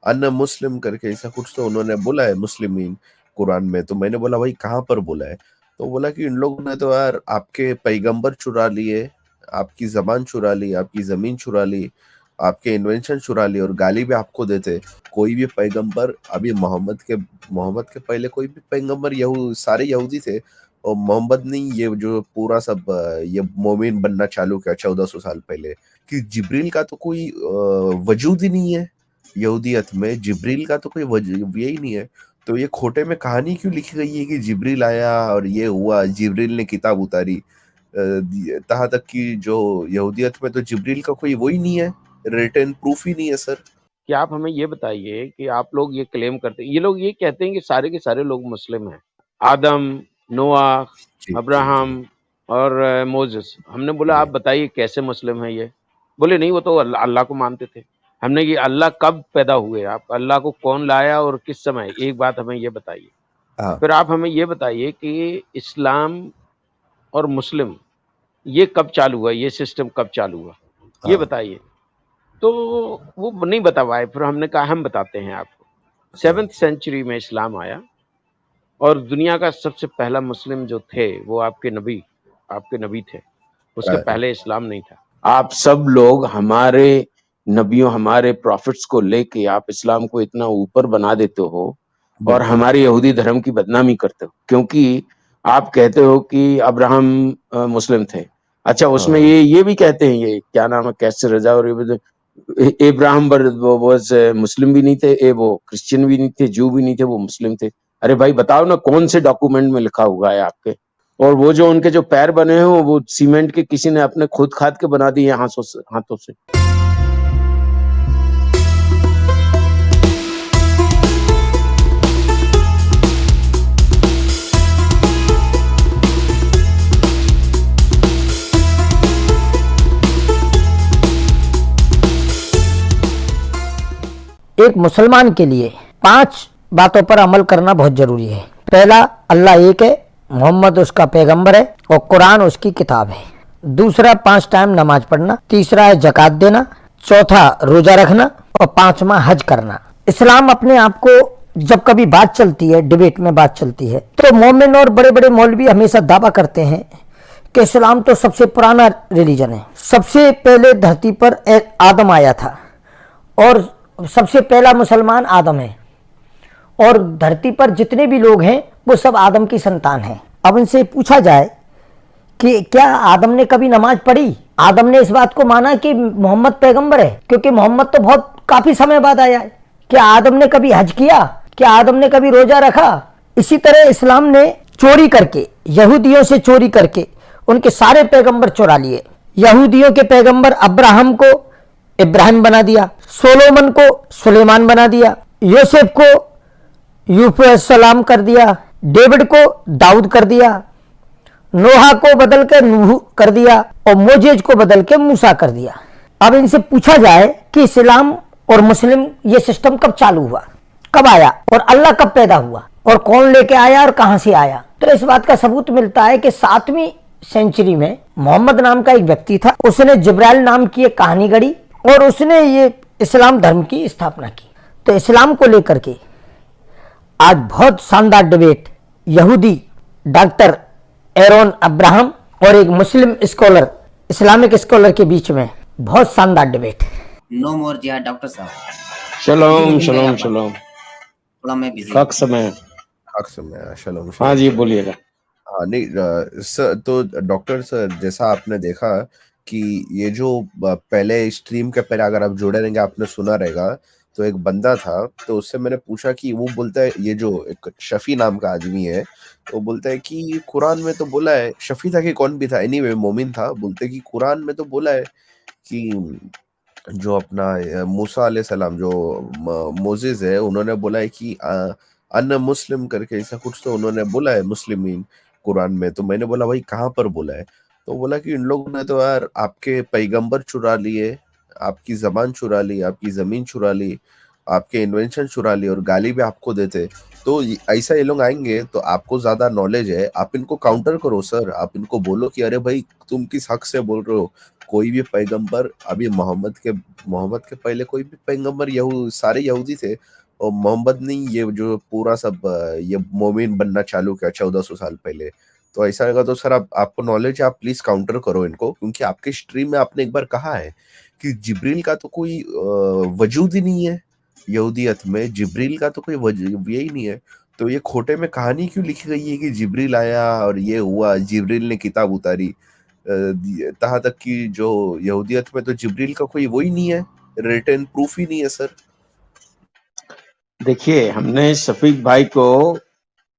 अन मुस्लिम करके ऐसा कुछ तो उन्होंने बोला है मुस्लिमीन कुरान में। तो मैंने बोला भाई कहाँ पर बोला है? तो बोला कि इन लोगों ने तो यार आपके पैगंबर चुरा लिए, आपकी जबान चुरा ली, आपकी जमीन चुरा ली, आपके इन्वेंशन चुरा ली और गाली भी आपको देते। कोई भी पैगंबर अभी मोहम्मद के पहले कोई भी पैगंबर सारे यहूदी थे, और मोहम्मद ने ये जो पूरा सब ये मोमिन बनना चालू किया 1400 साल पहले। कि जिब्रील का तो कोई वजूद ही नहीं है यहूदियत में, जिब्रील का तो कोई यही नहीं है। तो ये खोटे में कहानी क्यों लिखी गई है कि जिब्रील आया और ये हुआ, जिब्रील ने किताब उतारी? तहाँ तक कि जो यहूदियत में तो जिब्रील का कोई वही नहीं है, रिटन प्रूफ ही नहीं है सर। कि आप हमें ये बताइए कि आप लोग ये क्लेम करते हैं, ये लोग ये कहते हैं कि सारे के सारे लोग मुस्लिम हैं, आदम, नोआह, जी जी जी अब्राहम और मोजेस। हमने बोला आप जी। बताइए कैसे मुस्लिम है ये? बोले नहीं वो तो अल्लाह को मानते थे। हमने कि अल्लाह कब पैदा हुए, आप अल्लाह को कौन लाया और किस समय, एक बात हमें ये बताइए। हाँ फिर आप हमें ये बताइए कि इस्लाम और मुस्लिम ये कब चालू हुआ, ये सिस्टम कब चालू हुआ, ये हाँ बताइए। तो वो नहीं बता पाए। फिर हमने कहा हम बताते हैं आपको। 7th सेंचुरी में इस्लाम आया और दुनिया का सबसे पहला मुस्लिम जो थे वो आपके नबी थे। उसके हाँ पहले इस्लाम नहीं था। आप सब लोग हमारे नबियों, हमारे प्रॉफिट्स को लेके आप इस्लाम को इतना ऊपर बना देते हो और बिल्कुल। हमारे यहूदी धर्म की बदनामी करते हो, क्योंकि आप कहते हो कि अब्राहम मुस्लिम थे। अच्छा, उसमें हाँ ये भी कहते हैं, ये क्या नाम है, कैसे रजा और इब्राहिम वाज मुस्लिम भी नहीं थे, वो क्रिश्चियन भी नहीं थे, जू भी नहीं थे, वो मुस्लिम थे। अरे भाई बताओ ना कौन से डॉक्यूमेंट में लिखा हुआ है आपके? और वो जो उनके जो पैर बने हैं वो सीमेंट के किसी ने अपने खुद खाद के बना दिए हाथों से। एक मुसलमान के लिए 5 बातों पर अमल करना बहुत जरूरी है। पहला, अल्लाह एक है, मोहम्मद उसका पैगंबर है और कुरान उसकी किताब है। दूसरा, 5 टाइम नमाज पढ़ना। तीसरा है ज़कात देना। चौथा, रोजा रखना। और 5वां, हज करना। इस्लाम अपने आप को, जब कभी बात चलती है, डिबेट में बात चलती है, तो मोमिन और बड़े बड़े मौलवी हमेशा दावा करते हैं कि इस्लाम तो सबसे पुराना रिलीजन है। सबसे पहले धरती पर आदम आया था और सबसे पहला मुसलमान आदम है, और धरती पर जितने भी लोग हैं वो सब आदम की संतान हैं। अब इनसे पूछा जाए कि क्या आदम ने कभी नमाज पढ़ी? आदम ने इस बात को माना कि मोहम्मद पैगंबर है, क्योंकि मोहम्मद तो बहुत काफी समय बाद आया है। क्या आदम ने कभी हज किया? क्या आदम ने कभी रोजा रखा? इसी तरह इस्लाम ने चोरी करके, यहूदियों से चोरी करके उनके सारे पैगंबर चुरा लिए। यहूदियों के पैगंबर अब्राहम को इब्राहिम बना दिया, सोलोमन को सुलेमान बना दिया, यूसुफ को यूसुफ सलाम कर दिया, डेविड को दाऊद कर दिया, नोहा को बदल के नूह कर दिया और मोजेज को बदल के मूसा कर दिया। अब इनसे पूछा जाए कि इस्लाम और मुस्लिम ये सिस्टम कब चालू हुआ, कब आया और अल्लाह कब पैदा हुआ और कौन लेके आया और कहां से आया, तो इस बात का सबूत मिलता है कि 7वीं सेंचुरी में मोहम्मद नाम का एक व्यक्ति था। उसने जिब्राइल नाम की एक कहानी गढ़ी और उसने ये इस्लाम धर्म की स्थापना की। तो इस्लाम को लेकर के आज बहुत शानदार डिबेट यहूदी डॉक्टर एरोन अब्राहम और एक मुस्लिम स्कॉलर, इस्लामिक स्कॉलर के बीच में बहुत शानदार डिबेट। नो मोर जिहाद डॉक्टर साहब। शलोम शलोम शलोम। थोड़ा मैं बिजी हक समय। हक समय। शलोम हाँ जी शलोम। बोलिएगा। हाँ नहीं सर, तो डॉक्टर सर जैसा आपने देखा कि ये जो पहले स्ट्रीम के पहले अगर आप जुड़े रहेंगे आपने सुना रहेगा, तो एक बंदा था, तो उससे मैंने पूछा कि वो बोलता है, ये जो एक शफी नाम का आदमी है, वो बोलता है कि कुरान में तो बोला है, शफी था कि कौन भी था, एनीवे मोमिन था, बोलते कि कुरान में तो बोला है कि जो अपना मूसा अलैहि सलाम जो मोजेस है, उन्होंने बोला है कि अन मुस्लिम करके ऐसा कुछ तो उन्होंने बोला है मुस्लिमीन कुरान में। तो मैंने बोला भाई कहाँ पर बोला है? तो बोला कि इन लोगों ने तो यार आपके पैगंबर चुरा लिए, आपकी जबान चुरा ली, आपकी जमीन चुरा ली, आपके इन्वेंशन चुरा ली और गाली भी आपको देते। तो ऐसा ये लोग आएंगे तो आपको ज्यादा नॉलेज है, आप इनको काउंटर करो सर, आप इनको बोलो कि अरे भाई तुम किस हक से बोल रहे हो, कोई भी पैगंबर अभी मोहम्मद के पहले कोई भी पैगंबर सारे यहूदी थे, और मोहम्मद ने ये जो पूरा सब ये मोमिन बनना चालू किया 1400 साल पहले। तो ऐसा लगा तो सर आपको नॉलेज है, आप प्लीज काउंटर करो इनको, क्योंकि आपके स्ट्रीम में आपने एक बार कहा है कि जिब्रील का तो कोई वजूद ही नहीं है यहूदियत में, जिब्रील का तो कोई यही नहीं है। तो ये खोटे में कहानी क्यों लिखी गई है कि जिब्रील आया और ये हुआ, जिब्रील ने किताब उतारी, तहाँ तक कि जो यहूदियत में तो जिब्रील का कोई वो ही नहीं है, रिटन प्रूफ ही नहीं है सर। देखिए, हमने शफीक भाई को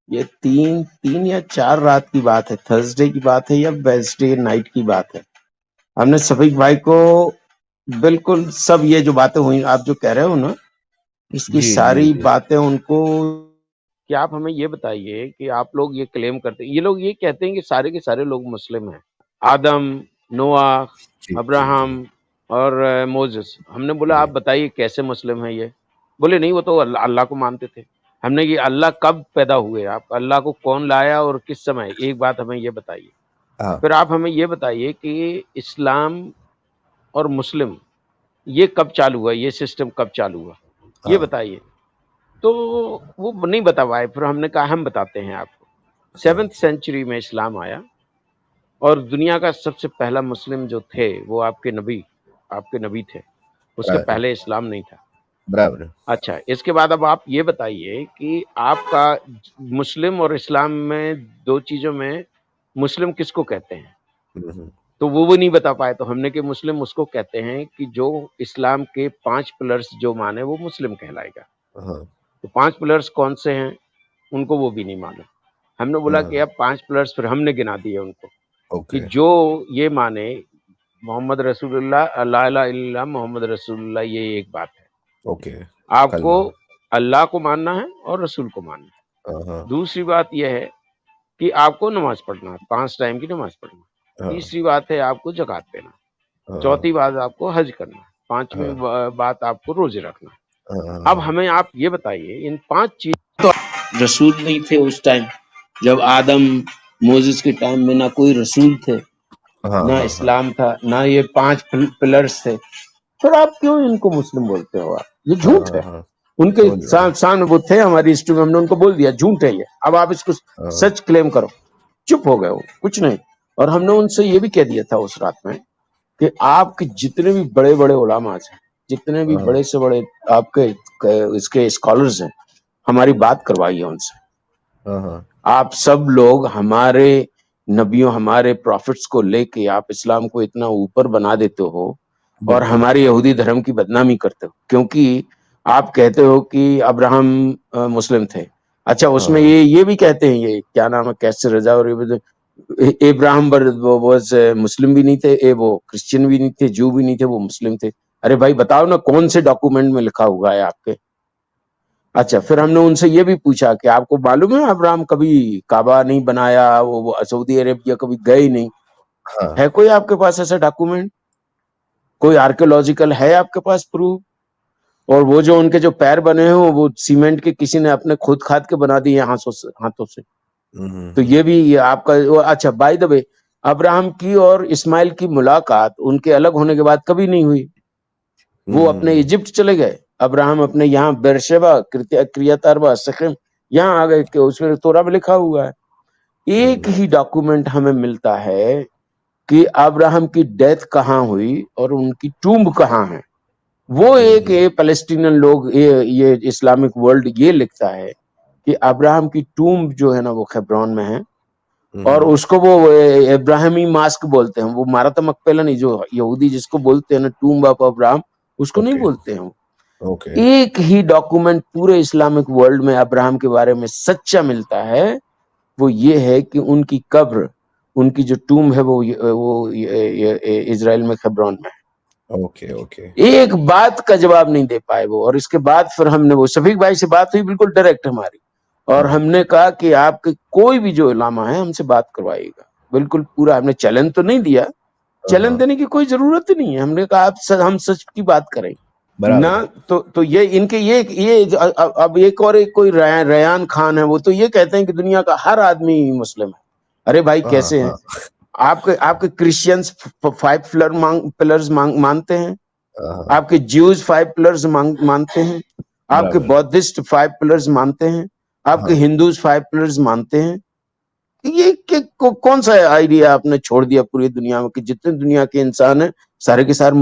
ये 3 या 4 रात की बात है, थर्सडे की बात है या वेडनेसडे नाइट की बात है, हमने शफीक भाई को बिल्कुल सब ये जो बातें हुई आप जो कह रहे हो ना, इसकी सारी बातें उनको कि आप हमें ये बताइए कि आप लोग ये क्लेम करते हैं, ये लोग ये कहते हैं कि सारे के सारे लोग मुस्लिम हैं, आदम, नोआ, अब्राहम और मोजेस। हमने बोला आप बताइए कैसे मुस्लिम है ये? बोले नहीं, वो तो अल्लाह को मानते थे। हमने ये अल्लाह कब पैदा हुए, आप अल्लाह को कौन लाया और किस समय, एक बात हमें ये बताइए। फिर आप हमें ये बताइए कि इस्लाम और मुस्लिम ये कब चालू हुआ, ये सिस्टम कब चालू हुआ, ये बताइए। तो वो नहीं बता पाए। फिर हमने कहा हम बताते हैं आपको। 7th सेंचुरी में इस्लाम आया और दुनिया का सबसे पहला मुस्लिम जो थे वो आपके नबी थे, उसके पहले इस्लाम नहीं था। बराबर। अच्छा, इसके बाद अब आप ये बताइए कि आपका मुस्लिम और इस्लाम में 2 चीजों में मुस्लिम किसको कहते हैं? तो वो नहीं बता पाए। तो हमने कि मुस्लिम उसको कहते हैं कि जो इस्लाम के 5 पिलर्स जो माने वो मुस्लिम कहलाएगा। तो 5 पिलर्स कौन से हैं उनको वो भी नहीं मालूम। हमने बोला कि अब 5 पिलर्स फिर हमने गिना दिए उनको कि जो ये माने मोहम्मद रसूलुल्लाह, ला इलाहा इल्लल्लाह मोहम्मद रसूलुल्लाह, ये एक बात है। आपको अल्लाह को मानना है और रसूल को मानना है। दूसरी बात यह है कि आपको नमाज पढ़ना है, 5 टाइम की नमाज पढ़ना। तीसरी बात है आपको ज़कात देना। चौथी बात आपको हज करना। 5वीं बात आपको रोजे रखना। अब हमें आप ये बताइए, इन 5 चीज तो रसूल नहीं थे उस टाइम, जब आदम मोसेस के टाइम में ना कोई रसूल थे, ना इस्लाम था, ना ये 5 पिलर्स थे। फिर आप क्यों इनको मुस्लिम बोलते हो? आप ये झूठ है। उनके शान वो थे हमारी हिस्ट्री में, हमने उनको बोल दिया झूठ है ये। अब आप इसको सच क्लेम करो। चुप हो गए हो, कुछ नहीं। और हमने उनसे ये भी कह दिया था उस रात में कि आपके जितने भी बड़े बड़े उलामाज हैं, जितने भी बड़े से बड़े आपके इसके स्कॉलर्स हैं, हमारी बात करवाइए उनसे। आप सब लोग हमारे नबियों, हमारे प्रॉफिट्स को लेके आप इस्लाम को इतना ऊपर बना देते हो और हमारे यहूदी धर्म की बदनामी करते हो, क्योंकि आप कहते हो कि अब्राहम मुस्लिम थे। अच्छा, उसमें ये भी कहते हैं, ये क्या नाम है, कैसे रजा और इब्राहिम वाज मुस्लिम भी नहीं थे, वो क्रिश्चियन भी नहीं थे, जू भी नहीं थे, वो मुस्लिम थे। अरे भाई बताओ ना कौन से डॉक्यूमेंट में लिखा हुआ है आपके? अच्छा, फिर हमने उनसे ये भी पूछा कि आपको मालूम है अब्राहम कभी काबा नहीं बनाया, वो सऊदी अरेबिया कभी गए ही नहीं। है कोई आपके पास ऐसा डॉक्यूमेंट? कोई आर्कियोलॉजिकल है आपके पास प्रूफ? और वो जो उनके जो पैर बने हैं वो सीमेंट के किसी ने अपने खुद खाद के बना दिए हाथों से। तो ये भी ये आपका। अच्छा, बाय द वे, अब्राहम की और इस्माइल की मुलाकात उनके अलग होने के बाद कभी नहीं हुई। वो अपने इजिप्ट चले गए, अब्राहम अपने यहाँ बेरशेबा, क्रियातारबा, सिखिम यहाँ आ गए, उसमें तोरा में लिखा हुआ है। एक ही डॉक्यूमेंट हमें मिलता है कि अब्राहम की डेथ कहाँ हुई और उनकी टूम्ब कहाँ है। वो एक पैलेस्टीनियन लोग, ये इस्लामिक वर्ल्ड ये लिखता है कि अब्राहम की टूम्ब जो है ना वो हेब्रोन में है, और उसको वो इब्राहिमी मास्क बोलते हैं। वो मारत मकपेला नहीं, जो यहूदी जिसको बोलते हैं ना टूम्ब ऑफ अब्राहम, उसको नहीं बोलते हैं। एक ही डॉक्यूमेंट पूरे इस्लामिक वर्ल्ड में अब्राहम के बारे में सच्चा मिलता है, वो ये है कि उनकी कब्र, उनकी जो टूम्ब है वो इजराइल में हेब्रोन में है। एक बात का जवाब नहीं दे पाए वो। और इसके बाद फिर हमने, वो शफीक भाई से बात हुई बिल्कुल डायरेक्ट हमारी, और हमने कहा कि आपके कोई भी जो इलामा है हमसे बात करवाइएगा, बिल्कुल पूरा। हमने चैलेंज तो नहीं दिया, चैलेंज देने की कोई जरूरत ही नहीं है। हमने कहा आप हम सच की बात करें ना। तो ये इनके ये अब एक और एक कोई रयान खान है, वो तो ये कहते हैं कि दुनिया का हर आदमी मुस्लिम है। अरे भाई कैसे हैं? आपके आपके क्रिश्चियंस 5 पिलर्स मानते हैं, हाँ, आपके ज्यूज 5 पिलर्स मानते हैं, आपके बराबर। बौद्धिस्ट 5 पिलर्स मानते हैं, आपके हाँ, हिंदूज 5 पिलर्स मानते हैं। ये कौन सा आइडिया आपने छोड़ दिया पूरी दुनिया में कि जितने दुनिया के इंसान हैं सारे के सारे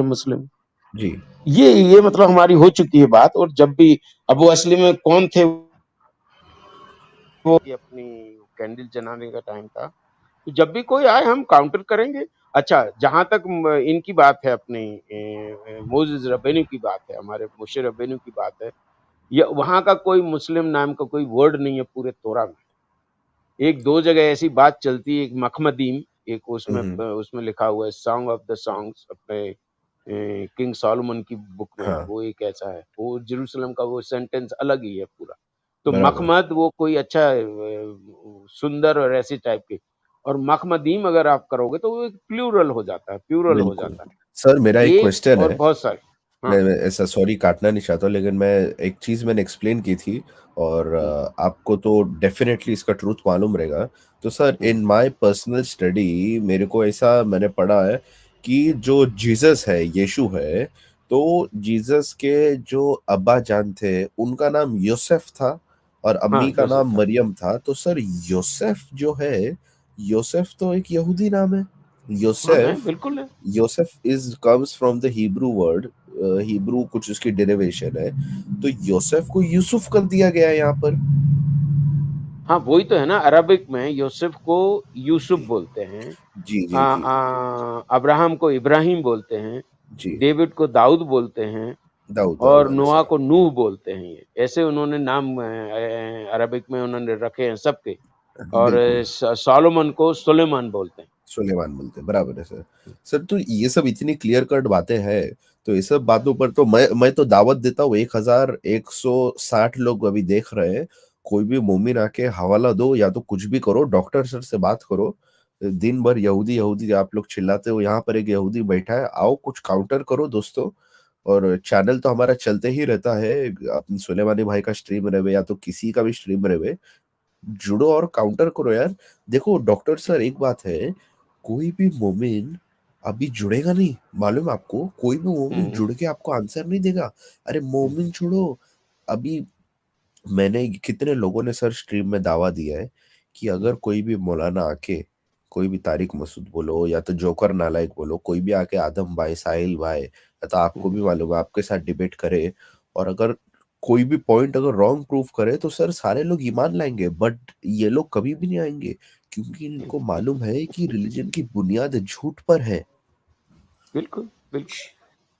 मुस्लिम। जी। ये मतलब हमारी हो चुकी है बात। और जब भी अब वो असली में कौन थे, वो अपनी कैंडल जलाने का टाइम था, तो जब भी कोई आए हम काउंटर करेंगे। अच्छा, जहां तक इनकी बात है, अपनी मोसेस रब्बेनी की बात है, हमारे मोशे रब्बेनी की बात है, ये वहां का कोई मुस्लिम नाम का कोई वर्ड नहीं है पूरे तोरा में। एक दो जगह ऐसी बात चलती है, एक मखमदीम, एक उसमें हम्म। उसमें लिखा हुआ है सॉन्ग ऑफ द सॉन्ग्स, अपने किंग सॉलोमन की बुक में है, हाँ, वो एक ऐसा है, वो जेरूशलेम का वो सेंटेंस अलग ही है पूरा। तो बराबर। मखमद वो कोई अच्छा सुंदर और ऐसी टाइप की, और मखमदीम अगर आप करोगे तो वो एक प्लूरल हो जाता है, प्लूरल हो बिल्कुल। जाता सर मेरा है, एक एक क्वेश्चन और है। बहुत सारे। हाँ। मैं ऐसा सॉरी काटना नहीं चाहता हूँ, लेकिन मैं एक चीज़ मैंने एक्सप्लेन की थी और हम्म, आपको तो डेफ़िनेटली इसका ट्रुथ मालूम रहेगा। तो sir hmm, in my personal study मेरे को ऐसा मैंने पढ़ा है कि जो जीसस है, यीशु है, तो जीसस के जो अब्बा जान थे, उनका नाम योसेफ था और हाँ अम्मी का जोसेफ नाम था। मरियम था। तो सर योसेफ जो है, योसेफ तो एक यहूदी नाम है। हाँ है, योसेफ बिल्कुल है। Yosef is comes from the Hebrew word, Hebrew कुछ उसकी डेरिवेशन है। तो योसेफ को यूसुफ कर दिया गया है यहाँ पर। हाँ वही तो है ना, अरबिक में यूसुफ को यूसुफ बोलते हैं, जी जी जी अब्राहम को इब्राहिम बोलते हैं, जी। डेविड को दाऊद बोलते हैं, दाऊद और दाऊद नोआ अलैहिस्सलाम। को नूह बोलते हैं। ये ऐसे उन्होंने नाम अरबिक में उन्होंने रखे हैं सबके। और बिल्कुल। सोलोमन को सुलेमान बोलते हैं। सुलेमान बोलते हैं, बराबर है सर। सर तो ये सब इतनी क्लियर कट बातें हैं, तो ये सब बातों पर तो मैं तो दावत देता हूँ। 1160 लोग अभी देख रहे हैं। कोई भी मोमिन आके हवाला दो, या तो कुछ भी करो, डॉक्टर सर से बात करो। दिन भर यहूदी यहूदी आप लोग चिल्लाते हो, यहाँ पर एक यहूदी बैठा है, आओ कुछ काउंटर करो दोस्तों। और चैनल तो हमारा चलते ही रहता है, अपने सुलेमानी भाई का स्ट्रीम रहे या तो किसी का भी स्ट्रीम रहे, जुड़ो और काउंटर करो यार। देखो डॉक्टर सर एक बात है, कोई भी मोमिन अभी जुड़ेगा नहीं, मालूम है आपको, कोई भी मोमिन हम्म, जुड़ के आपको आंसर नहीं देगा। अरे मोमिन छोड़ो, अभी मैंने कितने लोगों ने सर स्ट्रीम में दावा दिया है कि अगर कोई भी मौलाना आके, कोई भी तारिक मसूद बोलो या तो जोकर नालायक बोलो, कोई भी आके आदम भाई, साहिल भाई, या तो आपको भी मालूम है, आपके साथ डिबेट करे, और अगर कोई भी पॉइंट अगर रॉन्ग प्रूफ करे, तो सर सारे लोग ईमान लाएंगे, बट ये लोग कभी भी नहीं आएंगे, क्योंकि इनको मालूम है कि रिलीजन की बुनियाद झूठ पर है। बिल्कुल बिल्कुल।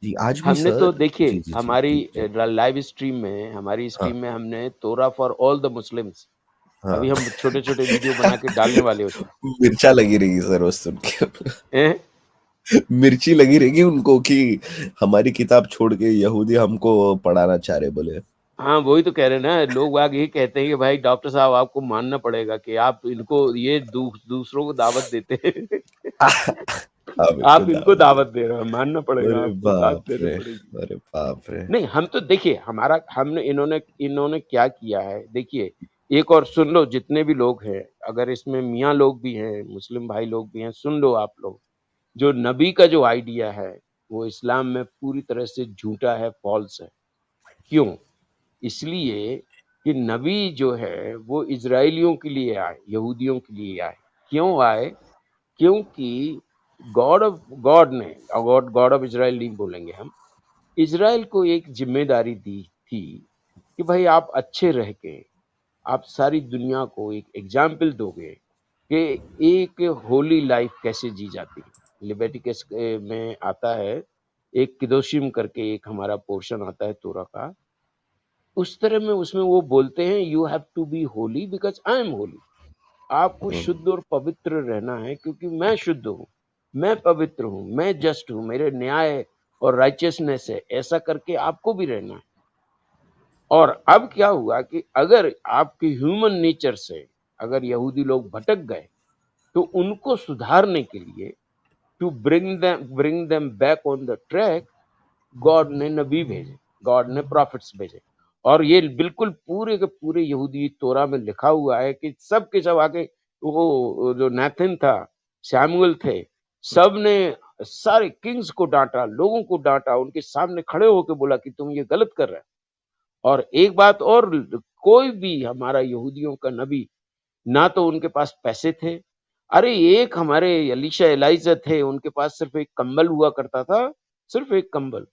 जी आज भी हमने तो सर। देखिए जी जी जी हमारी जी जी। लाइव स्ट्रीम में, हमारी हाँ स्ट्रीम में हमने तोरा फॉर ऑल द मुस्लिम्स, हाँ। अभी हम छोटे छोटे वीडियो बना के डालने वाले हैं उसमें। मिर्चा लगी रहेगी सर वो सुन के। हैं? मिर्ची लगी रहेगी उनको कि हमारी किताब छोड़ के यहूदी हमको पढ़ाना चाह रहे बोले। हाँ वही तो कह रहे हैं ना, लोग वाग यही कहते हैं कि भाई डॉक्टर साहब आपको मानना पड़ेगा कि आप इनको ये दूसरों को दावत देते हैं। हम इनको आप इनको दावत दे। दावत दे रहे हो, मानना पड़ेगा, अरे आपको दावत बाप देनी रे। पड़ेगी। अरे बाप रे। नहीं, हम तो देखिए हमारा हमने इन्होंने इन्होंने क्या किया है, देखिए एक और सुन लो, जितने भी लोग हैं, अगर इसमें मियाँ लोग भी हैं, मुस्लिम भाई लोग भी हैं, सुन लो आप लोग। जो नबी का जो आइडिया है वो इस्लाम में पूरी तरह से झूठा है, फॉल्स है। क्यों? इसलिए कि नबी जो है वो इजराइलियों के लिए आए, यहूदियों के लिए आए। क्यों आए? क्योंकि गॉड ने, गॉड गॉड ऑफ इजराइल नहीं बोलेंगे हम, इजराइल को एक जिम्मेदारी दी थी कि भाई आप अच्छे रह के आप सारी दुनिया को एक एग्जाम्पल दोगे कि एक होली लाइफ कैसे जी जाती है। लिबर्टिकस में आता है, एक किदोशिम करके एक हमारा पोर्शन आता है तोरा का, उस तरह में उसमें वो बोलते हैं you have to be holy because I am holy. आपको शुद्ध और पवित्र रहना है क्योंकि मैं शुद्ध हूँ, मैं पवित्र हूँ, मैं जस्ट हूँ, मेरे न्याय और राइचियसनेस है, ऐसा करके आपको भी रहना है। और अब क्या हुआ कि अगर आपके ह्यूमन नेचर से अगर यहूदी लोग भटक गए तो उनको सुधारने के लिए, to bring them back on the track, God ने नबी भेजे, गॉड ने प्रॉफिट्स भेजे। और ये बिल्कुल पूरे के पूरे यहूदी तोरा में लिखा हुआ है कि सब के सब आके, वो जो नाथिन था, सैमुअल थे, सब ने सारे किंग्स को डांटा, लोगों को डांटा, उनके सामने खड़े होकर बोला कि तुम ये गलत कर रहे हो। और एक बात और, कोई भी हमारा यहूदियों का नबी, ना तो उनके पास पैसे थे, अरे एक हमारे एलीशा एलाइजा थे, उनके पास सिर्फ एक कंबल हुआ करता था, सिर्फ एक कंबल,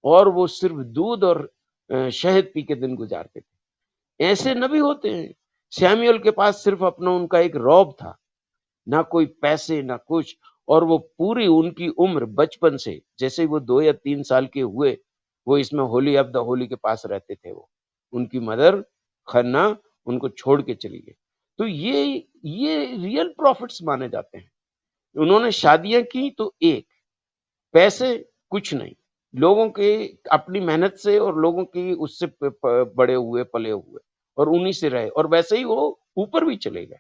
और वो सिर्फ दूध और शहद पी के दिन गुजारते थे। ऐसे नबी होते हैं। सैमुअल के पास सिर्फ अपना उनका एक रौब था, ना कोई पैसे ना कुछ, और वो पूरी उनकी उम्र बचपन से, जैसे वो 2 या 3 साल के हुए, वो इसमें होली ऑफ द होली के पास रहते थे। वो उनकी मदर खन्ना उनको छोड़ के चली गई। तो ये रियल प्रॉफिट्स माने जाते हैं। उन्होंने शादियां की तो एक, पैसे कुछ नहीं, लोगों के अपनी मेहनत से और लोगों की उससे बड़े हुए पले हुए, और उन्हीं से रहे, और वैसे ही वो ऊपर भी चले गए।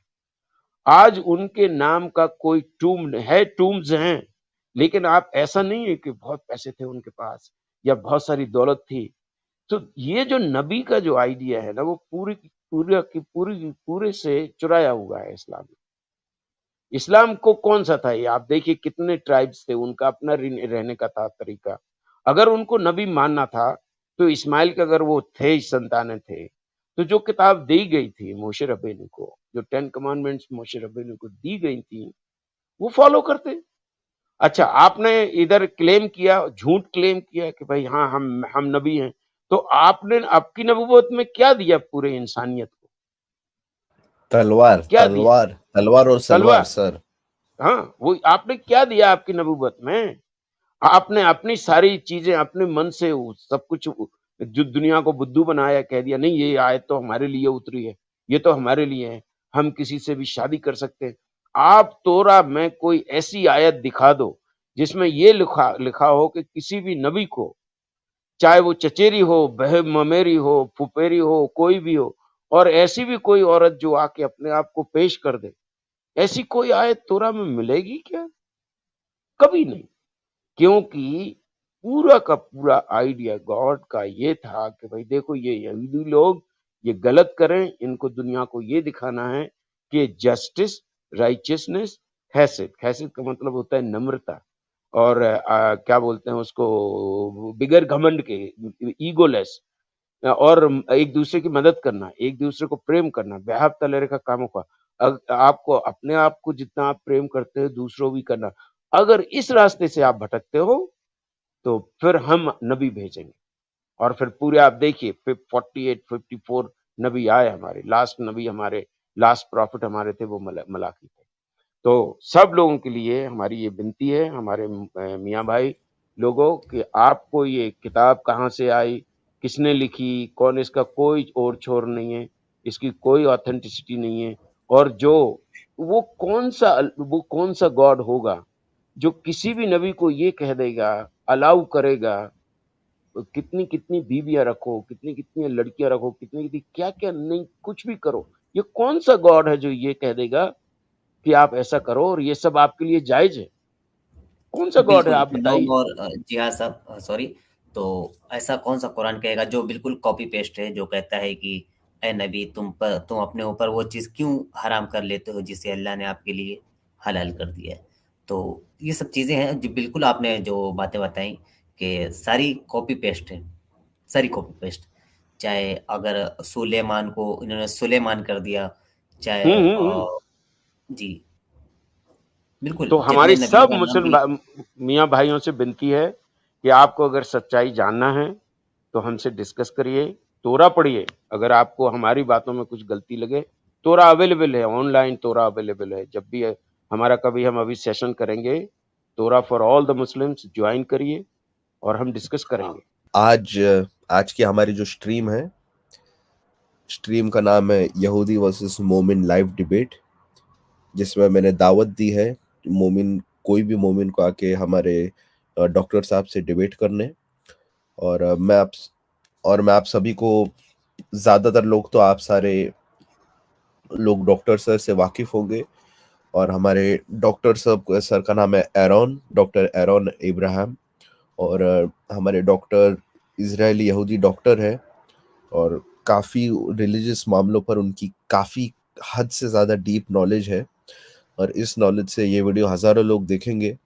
आज उनके नाम का कोई टूम है, टूम्स हैं, लेकिन आप ऐसा नहीं है कि बहुत पैसे थे उनके पास या बहुत सारी दौलत थी। तो ये जो नबी का जो आइडिया है ना, वो पूरे से चुराया हुआ है इस्लाम में। इस्लाम को कौन सा था ये आप देखिए, कितने ट्राइब्स थे, उनका अपना रहने का था तरीका। अगर उनको नबी मानना था तो इस्माइल के अगर वो थे, संतानें थे, तो जो किताब दी गई थी मोशे रब्बेनी को, जो 10 कमांडमेंट्स मोशे रब्बेनी को दी गई थी, वो फॉलो करते। अच्छा, आपने इधर क्लेम किया, झूठ क्लेम किया कि भाई हाँ हम नबी हैं, तो आपने आपकी नबूवत में क्या दिया पूरे इंसानियत को? तलवार, क्या दिया? तलवार, तलवार और सलवार तलवार। सर। हाँ, वो आपने क्या दिया आपकी नबूवत में? आपने अपनी सारी चीजें अपने मन से सब कुछ जो दुनिया को बुद्धू बनाया, कह दिया नहीं ये आयत तो हमारे लिए उतरी है, ये तो हमारे लिए है, हम किसी से भी शादी कर सकते हैं। आप तोरा में कोई ऐसी आयत दिखा दो जिसमें ये लिखा हो कि किसी भी नबी को, चाहे वो चचेरी हो, बह ममेरी हो, फुफेरी हो, कोई भी हो, और ऐसी भी कोई औरत जो आके अपने आप को पेश कर दे, ऐसी कोई आयत तोरा में मिलेगी क्या? कभी नहीं। क्योंकि पूरा का पूरा आइडिया गॉड का ये था कि भाई देखो ये यहूदी लोग ये गलत करें, इनको दुनिया को ये दिखाना है कि जस्टिस, राइचियसनेस, हैसियत, हैसियत का मतलब होता है नम्रता, और क्या बोलते हैं उसको, बिगर घमंड के, ईगोलेस, और एक दूसरे की मदद करना, एक दूसरे को प्रेम करना, बेहद तलेरे का काम होगा। आपको अपने आप को जितना आप प्रेम करते हो दूसरों भी करना। अगर इस रास्ते से आप भटकते हो तो फिर हम नबी भेजेंगे, और फिर पूरे आप देखिए 48 54 नबी आए हमारे, लास्ट नबी हमारे, लास्ट प्रॉफिट हमारे थे वो मलाकी थे। तो सब लोगों के लिए हमारी ये विनती है, हमारे मियाँ भाई लोगों, कि आपको ये किताब कहाँ से आई, किसने लिखी, कौन, इसका कोई ओर छोर नहीं है, इसकी कोई ऑथेंटिसिटी नहीं है, और जो वो कौन सा गॉड होगा जो किसी भी नबी को ये कह देगा, अलाउ करेगा, कितनी कितनी बीवियां रखो, कितनी कितनी लड़कियां रखो, कितनी कितनी क्या क्या नहीं, कुछ भी करो, ये कौन सा गॉड है जो ये कह देगा कि आप ऐसा करो और ये सब आपके लिए जायज है? कौन सा गॉड है बिल्कुल, आप नो बताइए? मोर जिहाद साहब, सॉरी। तो ऐसा कौन सा कुरान कहेगा जो बिल्कुल कॉपी पेस्ट है, जो कहता है कि ए नबी, तुम अपने ऊपर वो चीज़ क्यों हराम कर लेते हो जिसे अल्लाह ने आपके लिए हलाल कर दिया है। तो ये सब चीज़ें हैं जो बिल्कुल आपने जो बातें बताई कि सारी कॉपी पेस्ट है, सारी कॉपी पेस्ट। चाहे अगर सुलेमान को इन्होंने सुलेमान कर दिया, चाहे हम्म। जी बिल्कुल, तो जितने हमारी नबियों सब का नाम मुस्लिम भी। मियाँ भाइयों से विनती है कि आपको अगर सच्चाई जानना है तो हमसे डिस्कस करिए, तोरा पढ़िए। अगर आपको हमारी बातों में कुछ गलती लगे, तोरा अवेलेबल है, ऑनलाइन तोरा अवेलेबल है। जब भी हमारा कभी हम अभी सेशन करेंगे तोरा for all the Muslims, join करिए और हम डिस्कस करेंगे। आज आज की हमारी जो स्ट्रीम है, स्ट्रीम का नाम है यहूदी वर्सेस मोमिन लाइव डिबेट, जिसमें मैंने दावत दी है मोमिन, कोई भी मोमिन को आके हमारे डॉक्टर साहब से डिबेट करने। और मैं आप सभी को, ज़्यादातर लोग तो आप सारे लोग डॉक्टर सर से वाकिफ़ होंगे, और हमारे डॉक्टर सर का नाम है एरॉन, डॉक्टर एरॉन इब्राहिम। और हमारे डॉक्टर इजरायली यहूदी डॉक्टर है, और काफ़ी रिलीजियस मामलों पर उनकी काफ़ी हद से ज़्यादा डीप नॉलेज है। और इस नॉलेज से ये वीडियो हज़ारों लोग देखेंगे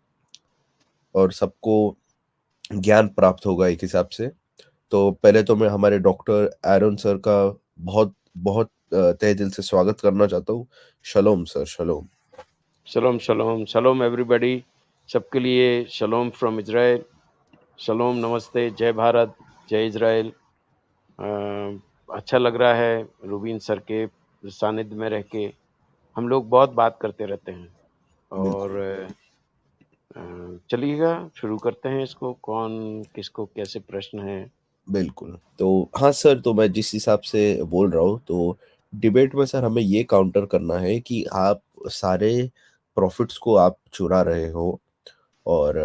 और सबको ज्ञान प्राप्त होगा एक हिसाब से। तो पहले तो मैं हमारे डॉक्टर एरन सर का बहुत तहे दिल से स्वागत करना चाहता हूँ। शलोम सर, शलोम। शलोम शलोम शलोम एवरीबॉडी, सबके लिए शलोम फ्रॉम इजराइल। शलोम, नमस्ते, जय भारत, जय इजराइल। अच्छा लग रहा है रूबीन सर के सानिध्य में रह के। हम लोग बहुत बात करते रहते हैं और बिल्कुल। चलिएगा शुरू करते हैं इसको। कौन किसको कैसे प्रश्न है? बिल्कुल। तो हाँ सर, तो मैं जिस हिसाब से बोल रहा हूँ, तो डिबेट में सर हमें ये काउंटर करना है कि आप सारे प्रॉफिट्स को आप चुरा रहे हो और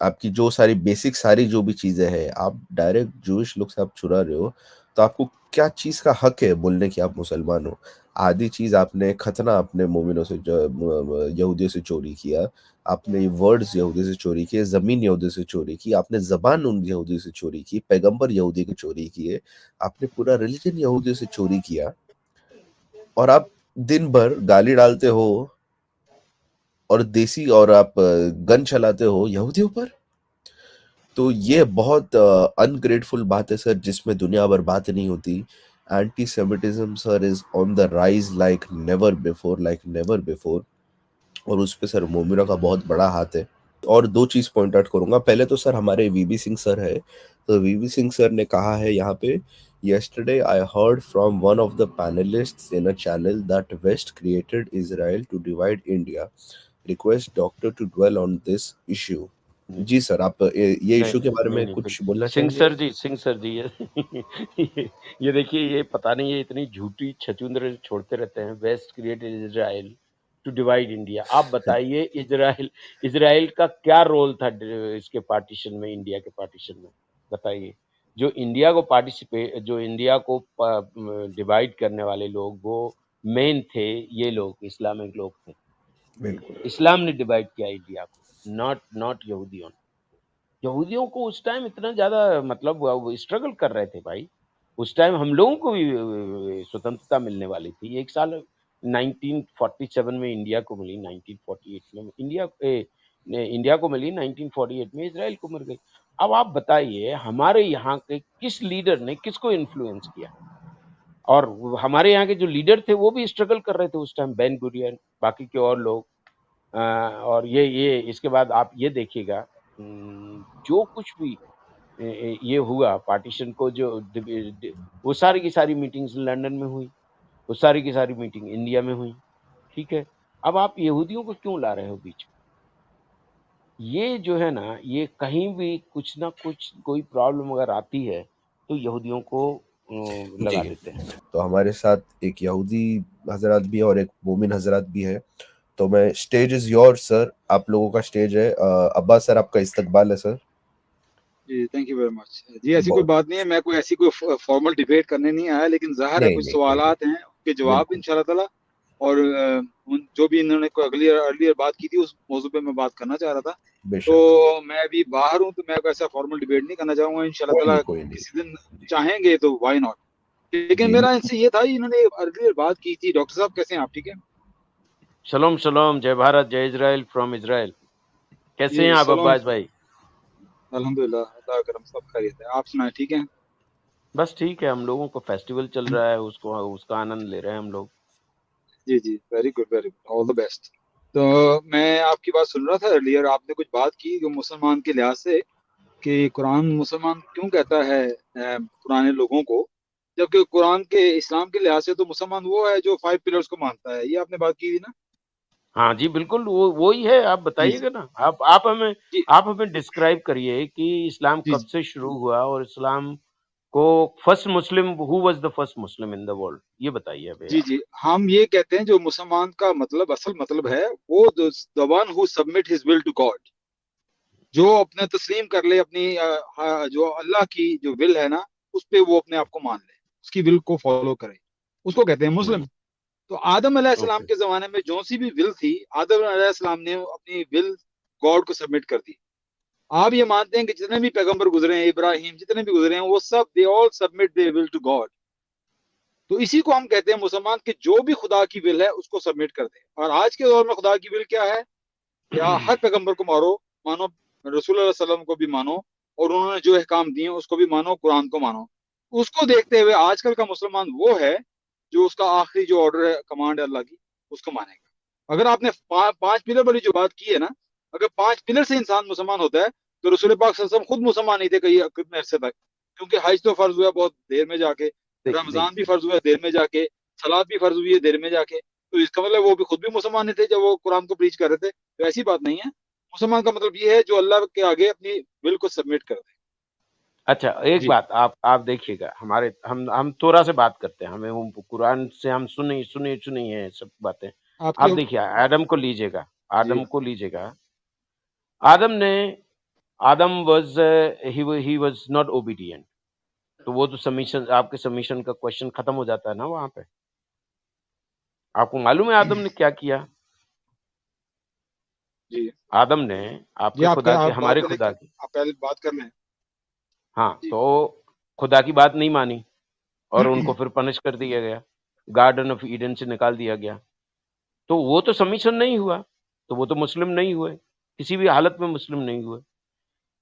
आपकी जो सारी बेसिक सारी जो भी चीज़ें हैं, आप डायरेक्ट जूइश लोग से आप चुरा रहे हो। तो आपको क्या चीज़ का हक है बोलने की आप मुसलमान हो? आधी चीज़ आपने खतना अपने मोमिनों से यहूदियों से चोरी किया, आपने वर्ड्स यहूदी से चोरी किए, ज़मीन यहूदी से चोरी की, आपने ज़बान उन यहूदी से चोरी की, पैगंबर यहूदी के चोरी किए, आपने पूरा रिलीजन यहूदी से चोरी किया और आप दिन भर गाली डालते हो और देसी और आप गन चलाते हो यहूदियों पर। तो ये बहुत अनग्रेटफुल बात है सर, जिसमें दुनिया भर बात नहीं होती। Antisemitism sir is on the rise like never before और उस पे सर मोमिरा का बहुत बड़ा हाथ है। और 2 चीज़ पॉइंट आउट करूँगा। पहले तो सर हमारे वीबी सिंह सर है, तो वीबी सिंह सर ने कहा है यहाँ पे, "yesterday I heard from one of the panelists in a channel that west created Israel to divide India. Request doctor to dwell on this issue." जी सर, आप ये नहीं इश्यू के बारे नहीं में नहीं कुछ बिल्कुल बोलना सिंह चाहेंगे? सर जी, सिंह सर जी, ये देखिए, ये पता नहीं ये इतनी झूठी छचुंदर छोड़ते रहते हैं। West created Israel to divide India. आप बताइए, इजराइल इजराइल का क्या रोल था इसके पार्टीशन में, इंडिया के पार्टीशन में? बताइए। जो इंडिया को डिवाइड करने वाले लोग, वो मेन थे, ये लोग इस्लामिक लोग थे। बिल्कुल। इस्लाम ने डिवाइड किया इंडिया को, नॉट यहूदियों ने। यहूदियों को उस टाइम इतना ज्यादा मतलब वो स्ट्रगल कर रहे थे भाई। उस टाइम हम लोगों को भी स्वतंत्रता मिलने वाली थी। एक साल 1947 में इंडिया को मिली, 1948 में इंडिया को मिली, 1948 में इजराइल को मिल गई। अब आप बताइए, हमारे यहाँ के किस लीडर ने किसको इन्फ्लुएंस किया? और हमारे यहाँ के जो लीडर थे वो भी स्ट्रगल कर रहे थे उस टाइम, बेन गुरियन, बाकी के और लोग। और ये इसके बाद आप ये देखिएगा, जो कुछ भी ये हुआ पार्टीशन को, जो वो सारी की सारी मीटिंग्स लंदन में हुई, वो सारी की सारी मीटिंग इंडिया में हुई। ठीक है, अब आप यहूदियों को क्यों ला रहे हो बीच में? ये जो है ना, ये कहीं भी कुछ ना कुछ कोई प्रॉब्लम अगर आती है तो यहूदियों को लगा जी, देते हैं। तो हमारे साथ एक यहूदी हज़रात भी है और एक मोमिन हज़रात भी है। तो मैं, स्टेज इज़ योर्स सर, आप लोगों का स्टेज है। अब्बास सर, आपका इस्तकबाल है सर। जी, थैंक यू वेरी मच। जी, ऐसी कोई बहुत बात नहीं है, मैं कोई ऐसी कोई फॉर्मल डिबेट करने नहीं आया, लेकिन ज़ाहिर है नहीं, कुछ नहीं, नहीं, सवालात हैं, उनके जवाब बिल्कुल, इंशाल्लाह ताला। और उन जो भी इन्होंने कोई अर्लियर बात की थी, उस मौजू पे मैं बात करना चाह रहा था। तो बेशक। मैं अभी बाहर हूँ, तो मैं कोई ऐसा फॉर्मल डिबेट नहीं करना चाहूँगा। इंशाल्लाह कोई नहीं, ताला कोई नहीं। किसी दिन चाहेंगे तो व्हाई नॉट। लेकिन जी, मेरा इनसे ये था, इन्होंने अर्लियर बात की थी। डॉक्टर साहब कैसे हैं आप? ठीक है? शलोम शलोम, जय भारत, जय इजराइल फ्रॉम इजराइल। कैसे हैं जी, आप सलाम। अब्बास भाई? अल्हम्दुलिल्लाह, अल्लाह का करम, सब खैरियत है। आप सुनाएं, ठीक है? बस ठीक है, हम लोगों को फेस्टिवल चल रहा है, उसको उसका आनंद ले रहे हैं हम लोग। जी, जी, very good, very good, all the best. तो मैं आपकी बात सुन रहा था अर्लियर, आपने कुछ बात की जो मुसलमान के लिहाज से, कि कुरान मुसलमान क्यों कहता है पुराने लोगों को, जबकि कुरान के इस्लाम के लिहाज से तो मुसलमान वो है जो 5 पिलर्स को मानता है। ये आपने बात की थी ना? हाँ जी, बिल्कुल, वो ही है। आप जी, बताइएगा जी, ना, आप हमें जी, डिस्क्राइब करिए कि इस्लाम जी, कब से शुरू हुआ, और इस्लाम को first Muslim, who was the first Muslim in the world, ये बताइए अभी जी, आप। जी। हम ये कहते हैं जो मुसलमान का मतलब, असल मतलब है वो, the one who submit his will to God, जो अपने तस्लीम कर ले अपनी जो अल्लाह की जो विल है ना, उस पे वो अपने आप को मान ले, उसकी विल को फॉलो करे, उसको कहते हैं मुस्लिम। तो आदम अलैहिस्सलाम ओके। के जमाने में जो सी भी विल थी, आदम अलैहिस्सलाम ने अपनी विल गॉड को सबमिट कर दी। आप ये मानते हैं कि जितने भी पैगंबर गुजरे हैं, इब्राहिम जितने भी गुजरे हैं, वो सब they all submit they will to God. तो इसी को हम कहते हैं मुसलमान कि जो भी खुदा की विल है उसको सबमिट कर दे। और आज के दौर में खुदा की विल क्या है? या हर पैगंबर को मारो, मानो, रसूल अल्लाह सल्लम को भी मानो, और उन्होंने जो अहकाम दिए उसको भी मानो, कुरान को मानो। उसको देखते हुए आजकल का मुसलमान वो है जो उसका आखिरी जो ऑर्डर है, कमांड है अल्लाह की, उसको मानेगा। अगर आपने पांच पिलर वाली जो बात की है ना, अगर 5 पिलर से इंसान मुसलमान होता है तो रसूल पाक सल्लल्लाहु अलैहि वसल्लम खुद मुसलमान नहीं थे कई कितने अरसे तक, क्योंकि हज तो फर्ज हुआ बहुत देर में जाके, रमजान भी फर्ज हुआ देर में जाके, सलाद भी फर्ज हुई है देर में जाके। तो इसका मतलब वो भी खुद भी मुसलमान नहीं थे जब वो कुरान को प्रीच कर रहे थे। तो ऐसी बात नहीं है। मुसलमान का मतलब ये है जो अल्लाह के आगे अपनी विल को सबमिट कर दे। अच्छा, एक जी बात आप देखिएगा, हमारे हम तोरा से बात करते हैं, हमें वो कुरान से हम सुनी सुनी सुनी है सब बातें। आपकी आप देखिए, आदम को लीजिएगा, जी आदम को लीजिएगा। आदम ने Adam was he was not obedient. तो वो तो सबमिशन, आपके सबमिशन का क्वेश्चन खत्म हो जाता है ना वहां पे। आपको मालूम है आदम ने क्या किया? जी आदम ने जी आपके खुदा के, आप बात हमारे करें, खुदा की, आप पहले बात कर लें। हाँ, जी तो खुदा की बात नहीं मानी और उनको फिर पनिश कर दिया गया, गार्डन ऑफ ईडन से निकाल दिया गया। तो वो तो सबमिशन नहीं हुआ, तो वो तो मुस्लिम नहीं हुए, किसी भी हालत में मुस्लिम नहीं हुए।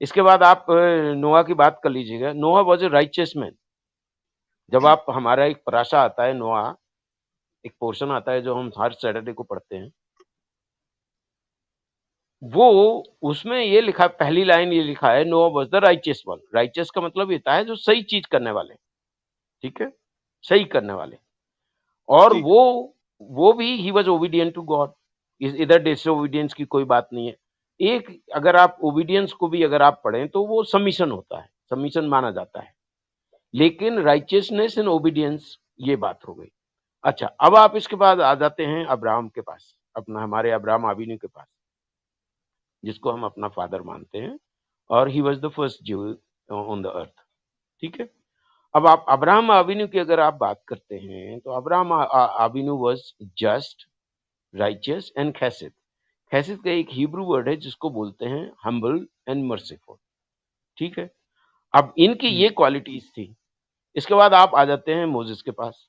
इसके बाद आप नोआ की बात कर लीजिएगा। नोआ वॉज ए राइचियस मैन। जब आप, हमारा एक पराशा आता है, नोआ एक पोर्शन आता है जो हम हर सैटरडे को पढ़ते हैं, वो उसमें ये लिखा, पहली लाइन ये लिखा है, नोआ was the righteous one. Righteous का मतलब ये है जो सही चीज करने वाले, ठीक है, सही करने वाले। और जी वो भी he was obedient to God. इधर डिसोबीडियंस की कोई बात नहीं है। एक, अगर आप ओबीडियंस को भी अगर आप पढ़ें तो वो सबमिशन होता है, सबमिशन माना जाता है। लेकिन राइचियसनेस एंड ओबीडियंस, ये बात हो गई। अच्छा, अब आप इसके बाद आ जाते हैं अब्राहम के पास, अपना हमारे अब्राहम आबिनी के पास, जिसको हम अपना फादर मानते हैं, और ही वॉज द फर्स्ट ज्यू ऑन द अर्थ, ठीक है। अब आप अब्राहम आबिनू की अगर आप बात करते हैं तो Abraham Avinu was just, righteous and Hasid. Hasid का एक हिब्रू वर्ड है जिसको बोलते हैं हम्बल एंड मर्सीफुल, ठीक है। अब इनकी ये क्वालिटीज थी। इसके बाद आप आ जाते हैं मोसेस के पास।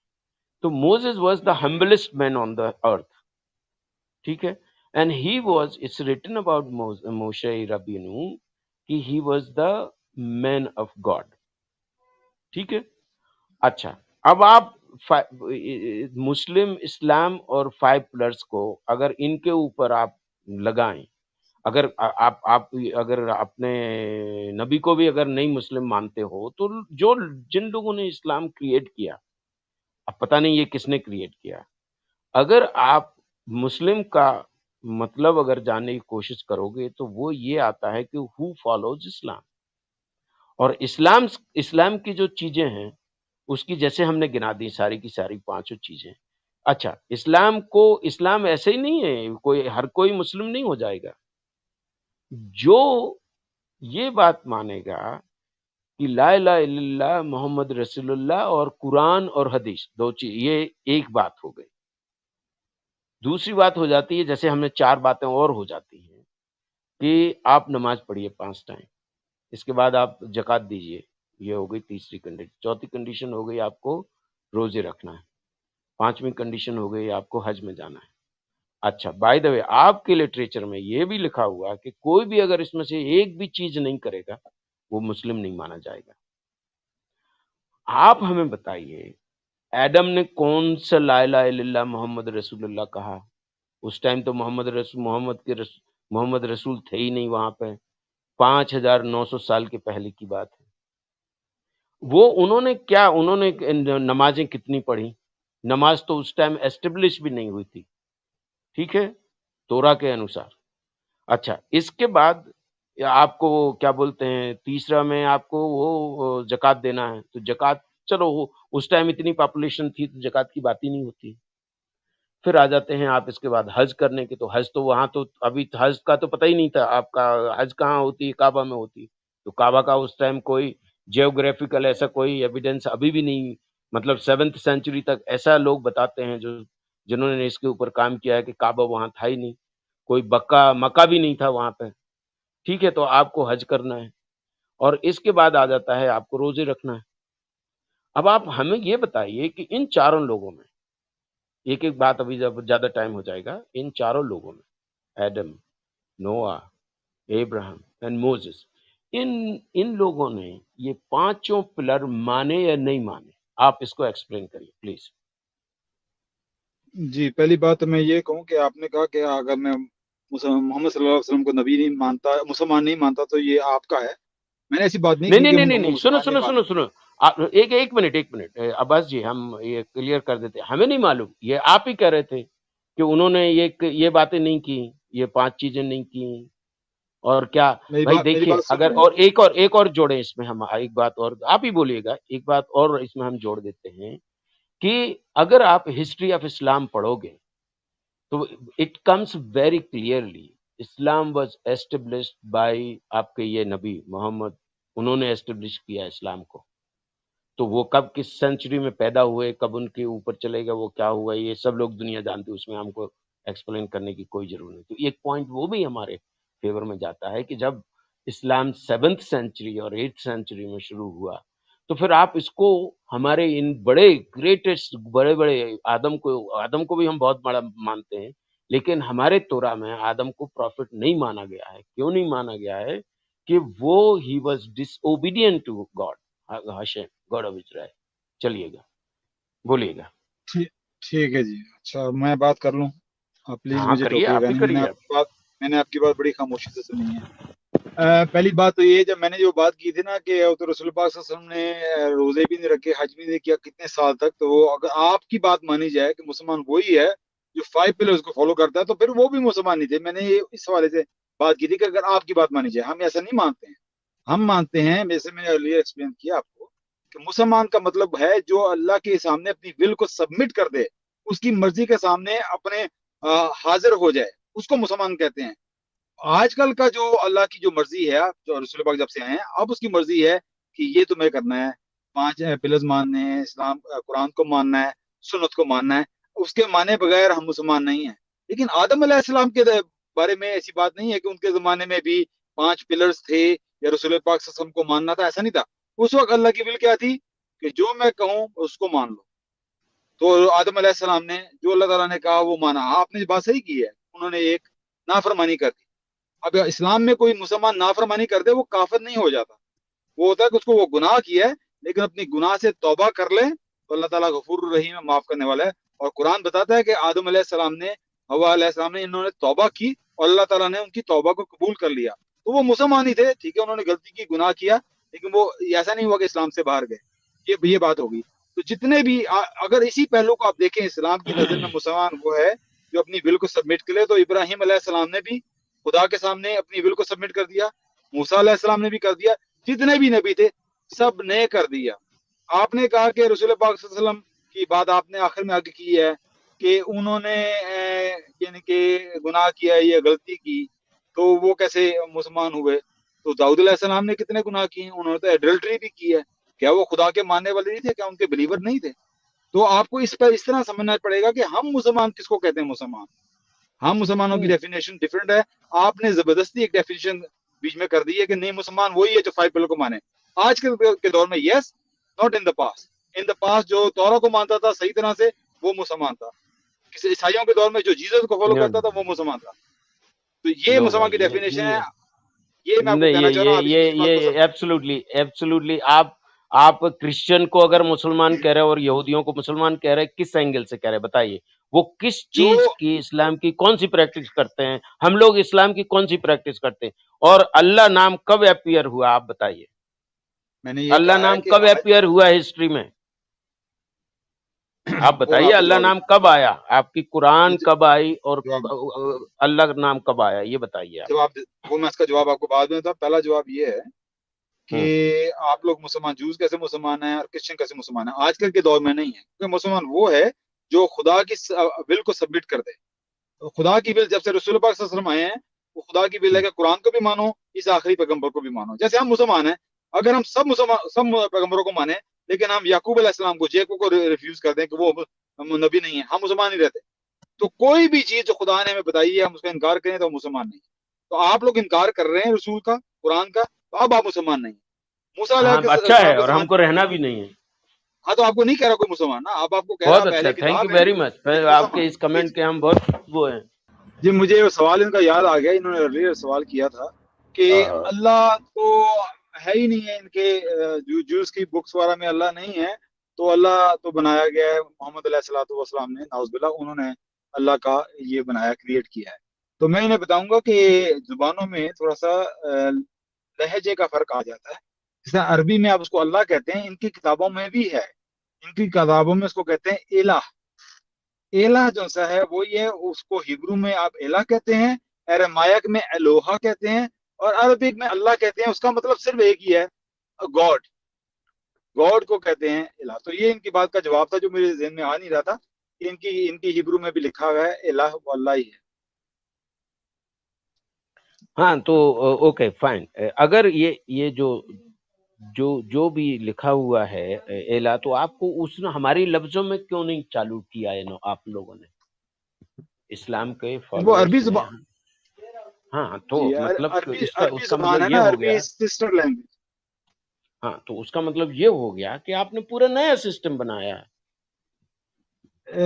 तो Moses was the humblest man on the earth, ठीक है। And he was, it's written about Moshe Rabbeinu कि he was the man of God, ठीक है। अच्छा, अब आप मुस्लिम, इस्लाम और 5 पिलर्स को अगर इनके ऊपर आप लगाएं, अगर आप अगर अपने नबी को भी अगर नहीं मुस्लिम मानते हो, तो जो जिन लोगों ने इस्लाम क्रिएट किया, अब पता नहीं ये किसने क्रिएट किया, अगर आप मुस्लिम का मतलब अगर जानने की कोशिश करोगे तो वो ये आता है कि हु फॉलोज इस्लाम। और इस्लाम इस्लाम की जो चीजें हैं उसकी, जैसे हमने गिना दी सारी की सारी 5 चीजें। अच्छा, इस्लाम को, इस्लाम ऐसे ही नहीं है, कोई हर कोई मुस्लिम नहीं हो जाएगा। जो ये बात मानेगा कि ला इलाहा इल्लल्लाह मोहम्मद रसूलुल्लाह और कुरान और हदीस, दो चीज, ये एक बात हो गई। दूसरी बात हो जाती है, जैसे हमने 4 बातें और हो जाती हैं कि आप नमाज पढ़िए 5 टाइम, इसके बाद आप ज़कात दीजिए, ये हो गई तीसरी कंडीशन। चौथी कंडीशन हो गई आपको रोजे रखना है। 5वीं कंडीशन हो गई आपको हज में जाना है। अच्छा, बाय द वे, आपके लिटरेचर में ये भी लिखा हुआ कि कोई भी अगर इसमें से एक भी चीज नहीं करेगा वो मुस्लिम नहीं माना जाएगा। आप हमें बताइए, एडम ने कौन सा ला इलाहा इल्लल्लाह मोहम्मद रसूलुल्लाह कहा? उस टाइम तो मोहम्मद रसूल थे ही नहीं वहां पे। 5,900 साल के पहले की बात है। वो उन्होंने क्या, उन्होंने नमाजें कितनी पढ़ी? नमाज तो उस टाइम एस्टेब्लिश भी नहीं हुई थी, ठीक है, तोरा के अनुसार। अच्छा, इसके बाद आपको क्या बोलते हैं, तीसरा में आपको वो ज़कात देना है। तो ज़कात, चलो वो उस टाइम इतनी पॉपुलेशन थी तो ज़कात की बात ही नहीं होती। फिर आ जाते हैं आप इसके बाद हज करने के। तो हज तो वहां तो अभी हज का तो पता ही नहीं था आपका, हज कहाँ होती है? काबा में होती है। तो काबा का उस टाइम कोई जियोग्राफिकल ऐसा कोई एविडेंस अभी भी नहीं, मतलब 7th सेंचुरी तक ऐसा लोग बताते हैं जो, जिन्होंने इसके ऊपर काम किया है कि काबा वहां था ही नहीं, कोई बक्का मक्का भी नहीं था वहां पे, ठीक है। तो आपको हज करना है और इसके बाद आ जाता है आपको रोजे रखना है। अब आप हमें ये बताइए कि इन चारों लोगों में, एक एक बात, अभी जब ज्यादा टाइम हो जाएगा, इन चारों लोगों में एडम, नोआ, एब्राहम एंड मोसेस, इन इन लोगों ने ये पांचों पिलर माने या नहीं माने? आप इसको एक्सप्लेन करिए प्लीज। जी, पहली बात तो मैं ये कहूँ कि आपने कहा कि अगर मैं मोहम्मद सल्लल्लाहु अलैहि वसल्लम को नबी नहीं मानता, मुसलमान नहीं मानता, तो ये आपका है। मैंने ऐसी बात नहीं नहीं की नहीं कि नहीं नहीं नहीं, सुनो मुसलमान नहीं सुनो सुनो मानता। सुनो, एक एक मिनट, एक मिनट, अब्बास जी, हम ये क्लियर कर देते हैं, हमें नहीं मालूम, ये आप ही कह रहे थे कि उन्होंने ये बातें नहीं की, ये पांच चीजें नहीं की। और क्या भाई, मेरी देखिए, बात सुन अगर रहे हैं। और एक और जोड़े इसमें, हम एक बात और आप ही बोलिएगा, एक बात और इसमें हम जोड़ देते हैं कि अगर आप हिस्ट्री ऑफ इस्लाम पढ़ोगे तो it comes very clearly, Islam was established by आपके ये नबी मोहम्मद, उन्होंने एस्टेब्लिश किया इस्लाम को। तो वो कब किस सेंचुरी में पैदा हुए, कब उनके ऊपर चलेगा, वो क्या हुआ, ये सब लोग दुनिया जानती है, उसमें हमको एक्सप्लेन करने की कोई जरूरत नहीं। तो एक पॉइंट वो भी हमारे फेवर में जाता है कि जब इस्लाम 7th सेंचुरी और 8th सेंचुरी में शुरू हुआ, तो फिर आप इसको हमारे इन बड़े ग्रेटेस्ट, बड़े बड़े आदम को भी हम बहुत बड़ा मानते हैं, लेकिन हमारे तोरा में आदम को प्रॉफिट नहीं माना गया है। क्यों नहीं माना गया है? कि वो he was disobedient to God, Hashem, God of Israel. चलिएगा, बोलिएगा। ठीक ठीक है जी। अच्छा, मैं बात कर लूँ? आप प्लीज हाँ मुझे करिए, आप टोकिएगा ही नहीं। करिए आप। मैंने आपकी बात बड़ी खामोशी से सुनी है। पहली बात तो ये, जब मैंने जो बात की थी ना कि तो रसूल पाक सल्लल्लाहु अलैहि वसल्लम ने रोजे भी नहीं रखे, हज भी नहीं किया कितने साल तक, तो वो अगर आपकी बात मानी जाए कि मुसलमान वही है जो 5 पिलर्स को फॉलो करता है, तो फिर वो भी मुसलमान नहीं थे। मैंने ये इस हवाले से बात की थी कि अगर आपकी बात मानी जाए, हम ऐसा नहीं मानते हैं। हम मानते हैं, जैसे मैंने अर्लियर एक्सप्लेन किया आपको, कि मुसलमान का मतलब है जो अल्लाह के सामने अपनी विल को सबमिट कर दे, उसकी मर्जी के सामने अपने हाजिर हो जाए, उसको मुसलमान कहते हैं। आजकल का जो अल्लाह की जो मर्जी है, जो रसूल पाक जब से आए हैं, अब उसकी मर्जी है कि ये तुम्हें करना है, 5 पिलर्स मानने हैं, इस्लाम कुरान को मानना है, सुन्नत को मानना है, उसके माने बगैर हम मुसलमान नहीं हैं। लेकिन आदम अलैहिस्सलाम के बारे में ऐसी बात नहीं है कि उनके जमाने में भी 5 पिलर्स थे या रसूल पाक सल्लल्लाहु अलैहि वसल्लम को मानना था, ऐसा नहीं था। उस वक्त अल्लाह की विल क्या थी कि जो मैं कहूँ उसको मान लो। तो आदम अलैहिस्सलाम ने जो अल्लाह ताला ने कहा वो माना। आपने बात सही की है, उन्होंने एक नाफरमानी कर दी। अब इस्लाम में कोई मुसलमान नाफरमानी कर दे, वो काफिर नहीं हो जाता। वो होता है कि उसको वो गुनाह किया है, लेकिन अपनी गुनाह से तौबा कर ले तो अल्लाह ताला गफूर रहीम है, माफ करने वाला है। और कुरान बताता है कि आदम अलैहिस्सलाम ने, हवा अलैहिस्सलाम ने, इन्होंने तौबा की और अल्लाह ताला ने उनकी तौबा को कबूल कर लिया। तो वो मुसलमान ही थे, ठीक है, उन्होंने गलती की, गुनाह किया, लेकिन वो ऐसा नहीं हुआ कि इस्लाम से बाहर गए। ये बात होगी। तो जितने भी अगर इसी पहलू को आप देखें, इस्लाम की नजर में मुसलमान वो है जो अपनी विल को सबमिट करे। तो इब्राहिम अलैहिस्सलाम ने भी खुदा के सामने अपनी विल को सबमिट कर दिया, मूसा अलैहिस्सलाम ने भी कर दिया, जितने भी नबी थे सब ने कर दिया। आपने कहा कि रसूल पाक सल्लल्लाहु अलैहि वसल्लम की बात आपने आखिर में आगे की है कि उन्होंने यानी कि गुनाह किया या गलती की, तो वो कैसे मुसलमान हुए? तो दाऊद अलैहिस्सलाम ने कितने गुनाह किए? उन्होंने तो एडल्ट्री भी की है। क्या वो खुदा के मानने वाले नहीं थे? क्या उनके बिलीवर नहीं थे? तो आपको इस पर इस तरह समझना पड़ेगा कि हम मुसलमान किसको कहते हैं। मुसलमान, हम मुसलमानों की डेफिनेशन डिफरेंट है। आपने जबरदस्ती एक डेफिनेशन बीच में कर दी है कि नहीं, मुसलमान वही है जो 5 पिलर को माने। आज के दौर में yes, not in the past. In the past जो तौरा को मानता था सही तरह से, वो मुसलमान था। किसी ईसाइयों के दौर में जो जीसस को फॉलो नो करता था, वो मुसलमान था। तो ये नो मुसलमान भाई, की डेफिनेशन है। ये ये मैं आपको नहीं, कहना चाह रहा हूँ। आप इस बात को ये एब्सोल्युटली एब्सोल्युटली, आप क्रिश्चियन को अगर मुसलमान कह रहे हो और यहूदियों को मुसलमान कह रहे हैं, किस एंगल से कह रहे हैं बताइए? वो किस जो चीज की, इस्लाम की कौन सी प्रैक्टिस करते हैं? हम लोग इस्लाम की कौन सी प्रैक्टिस करते हैं? और अल्लाह नाम कब अपीयर हुआ, आप बताइए? मैंने ये अल्लाह कहा है नाम कि कब आज अपीयर हुआ हिस्ट्री में? आप वो मैं बताइए, आपको अल्लाह जवाब नाम कब आया? आपकी कुरान देता कब आई? और जवाब अल्लाह का नाम कब आया, ये बताइए आप। जवाब वो मैं इसका जवाब आपको बाद में देता हूँ। पहला जवाब ये है हम्म। कि आप लोग मुसलमान, जूस कैसे मुसलमान है और क्रिश्चियन कैसे मुसलमान है, आजकल के दौर में नहीं है। क्योंकि मुसलमान वो है जो खुदा की विल को सबमिट कर दे। तो खुदा की विल जब से रसूल पाक सल्लल्लाहु अलैहि वसल्लम आए हैं, वो खुदा की विल है हम्म। कि कुरान को भी मानो, इस आखिरी पैगंबर को भी मानो। जैसे हम मुसलमान हैं, अगर हम सब पैगंबरों को माने, लेकिन हम याकूब अलैहिस्सलाम को, जेकब को रिफ्यूज कर दें कि वो नबी नहीं है, हम मुसलमान नहीं रहते। तो कोई भी चीज जो खुदा ने हमें बताई है, हम उसका इनकार करें तो हम मुसलमान नहीं। तो आप लोग इनकार कर रहे हैं रसूल का, कुरान का, तो अब आप मुसलमान नहीं। मूसा हाँ, अच्छा अलैहिस्सलाम है, के और जमाने हमको रहना भी नहीं है। हाँ तो आपको नहीं कह रहा कोई मुसलमान ना, अब आपको कह रहा बहुत अच्छा, पहले थैंक यू किताब है वेरी मच। एक आपके मुसलमान। इस कमेंट के हम बहुत वो हैं। जी मुझे वो सवाल इनका याद आ गया, इन्होंने अर्लियर सवाल किया था कि हाँ हाँ अल्लाह तो है ही नहीं है इनके जूस की बुक्स वगैरह में अल्लाह नहीं है, तो अल्लाह तो बनाया गया है मोहम्मद अलैहिस्सलाम ने, नाउज़ुबिल्लाह, उन्होंने अल्लाह का ये बनाया, क्रिएट किया है। तो मैं इन्हें बताऊंगा कि जुबानों में थोड़ा सा लहजे का फर्क आ जाता है। जैसे अरबी में आप उसको अल्लाह कहते हैं, इनकी किताबों में भी है, इनकी किताबों में उसको कहते हैं इलाह। एला जो सा है वो ये, उसको हिब्रू में आप एला कहते हैं, अरमायक में एलोहा कहते हैं, और अरबिक में अल्लाह कहते हैं। उसका मतलब सिर्फ एक ही है, गॉड। गॉड को कहते हैं इला। तो ये इनकी बात का जवाब था जो मेरे जहन में आ नहीं रहा था कि इनकी इनकी हिब्रू में भी लिखा हुआ है इलाह, वो अल्लाह ही है। हाँ तो ओके फाइन। अगर ये जो जो जो भी लिखा हुआ है एला, तो आपको उसने हमारी लफ्जों में क्यों नहीं चालू किया है आप लोगों ने, इस्लाम के वो अरबी फॉलोअर्स ने? जुबान, हाँ तो जी मतलब अरबी इसका अरबी उसका जुबान मतलब है ये ना, हो अरबी गया। Sister language. हाँ तो उसका मतलब ये हो गया कि आपने पूरा नया सिस्टम बनाया है।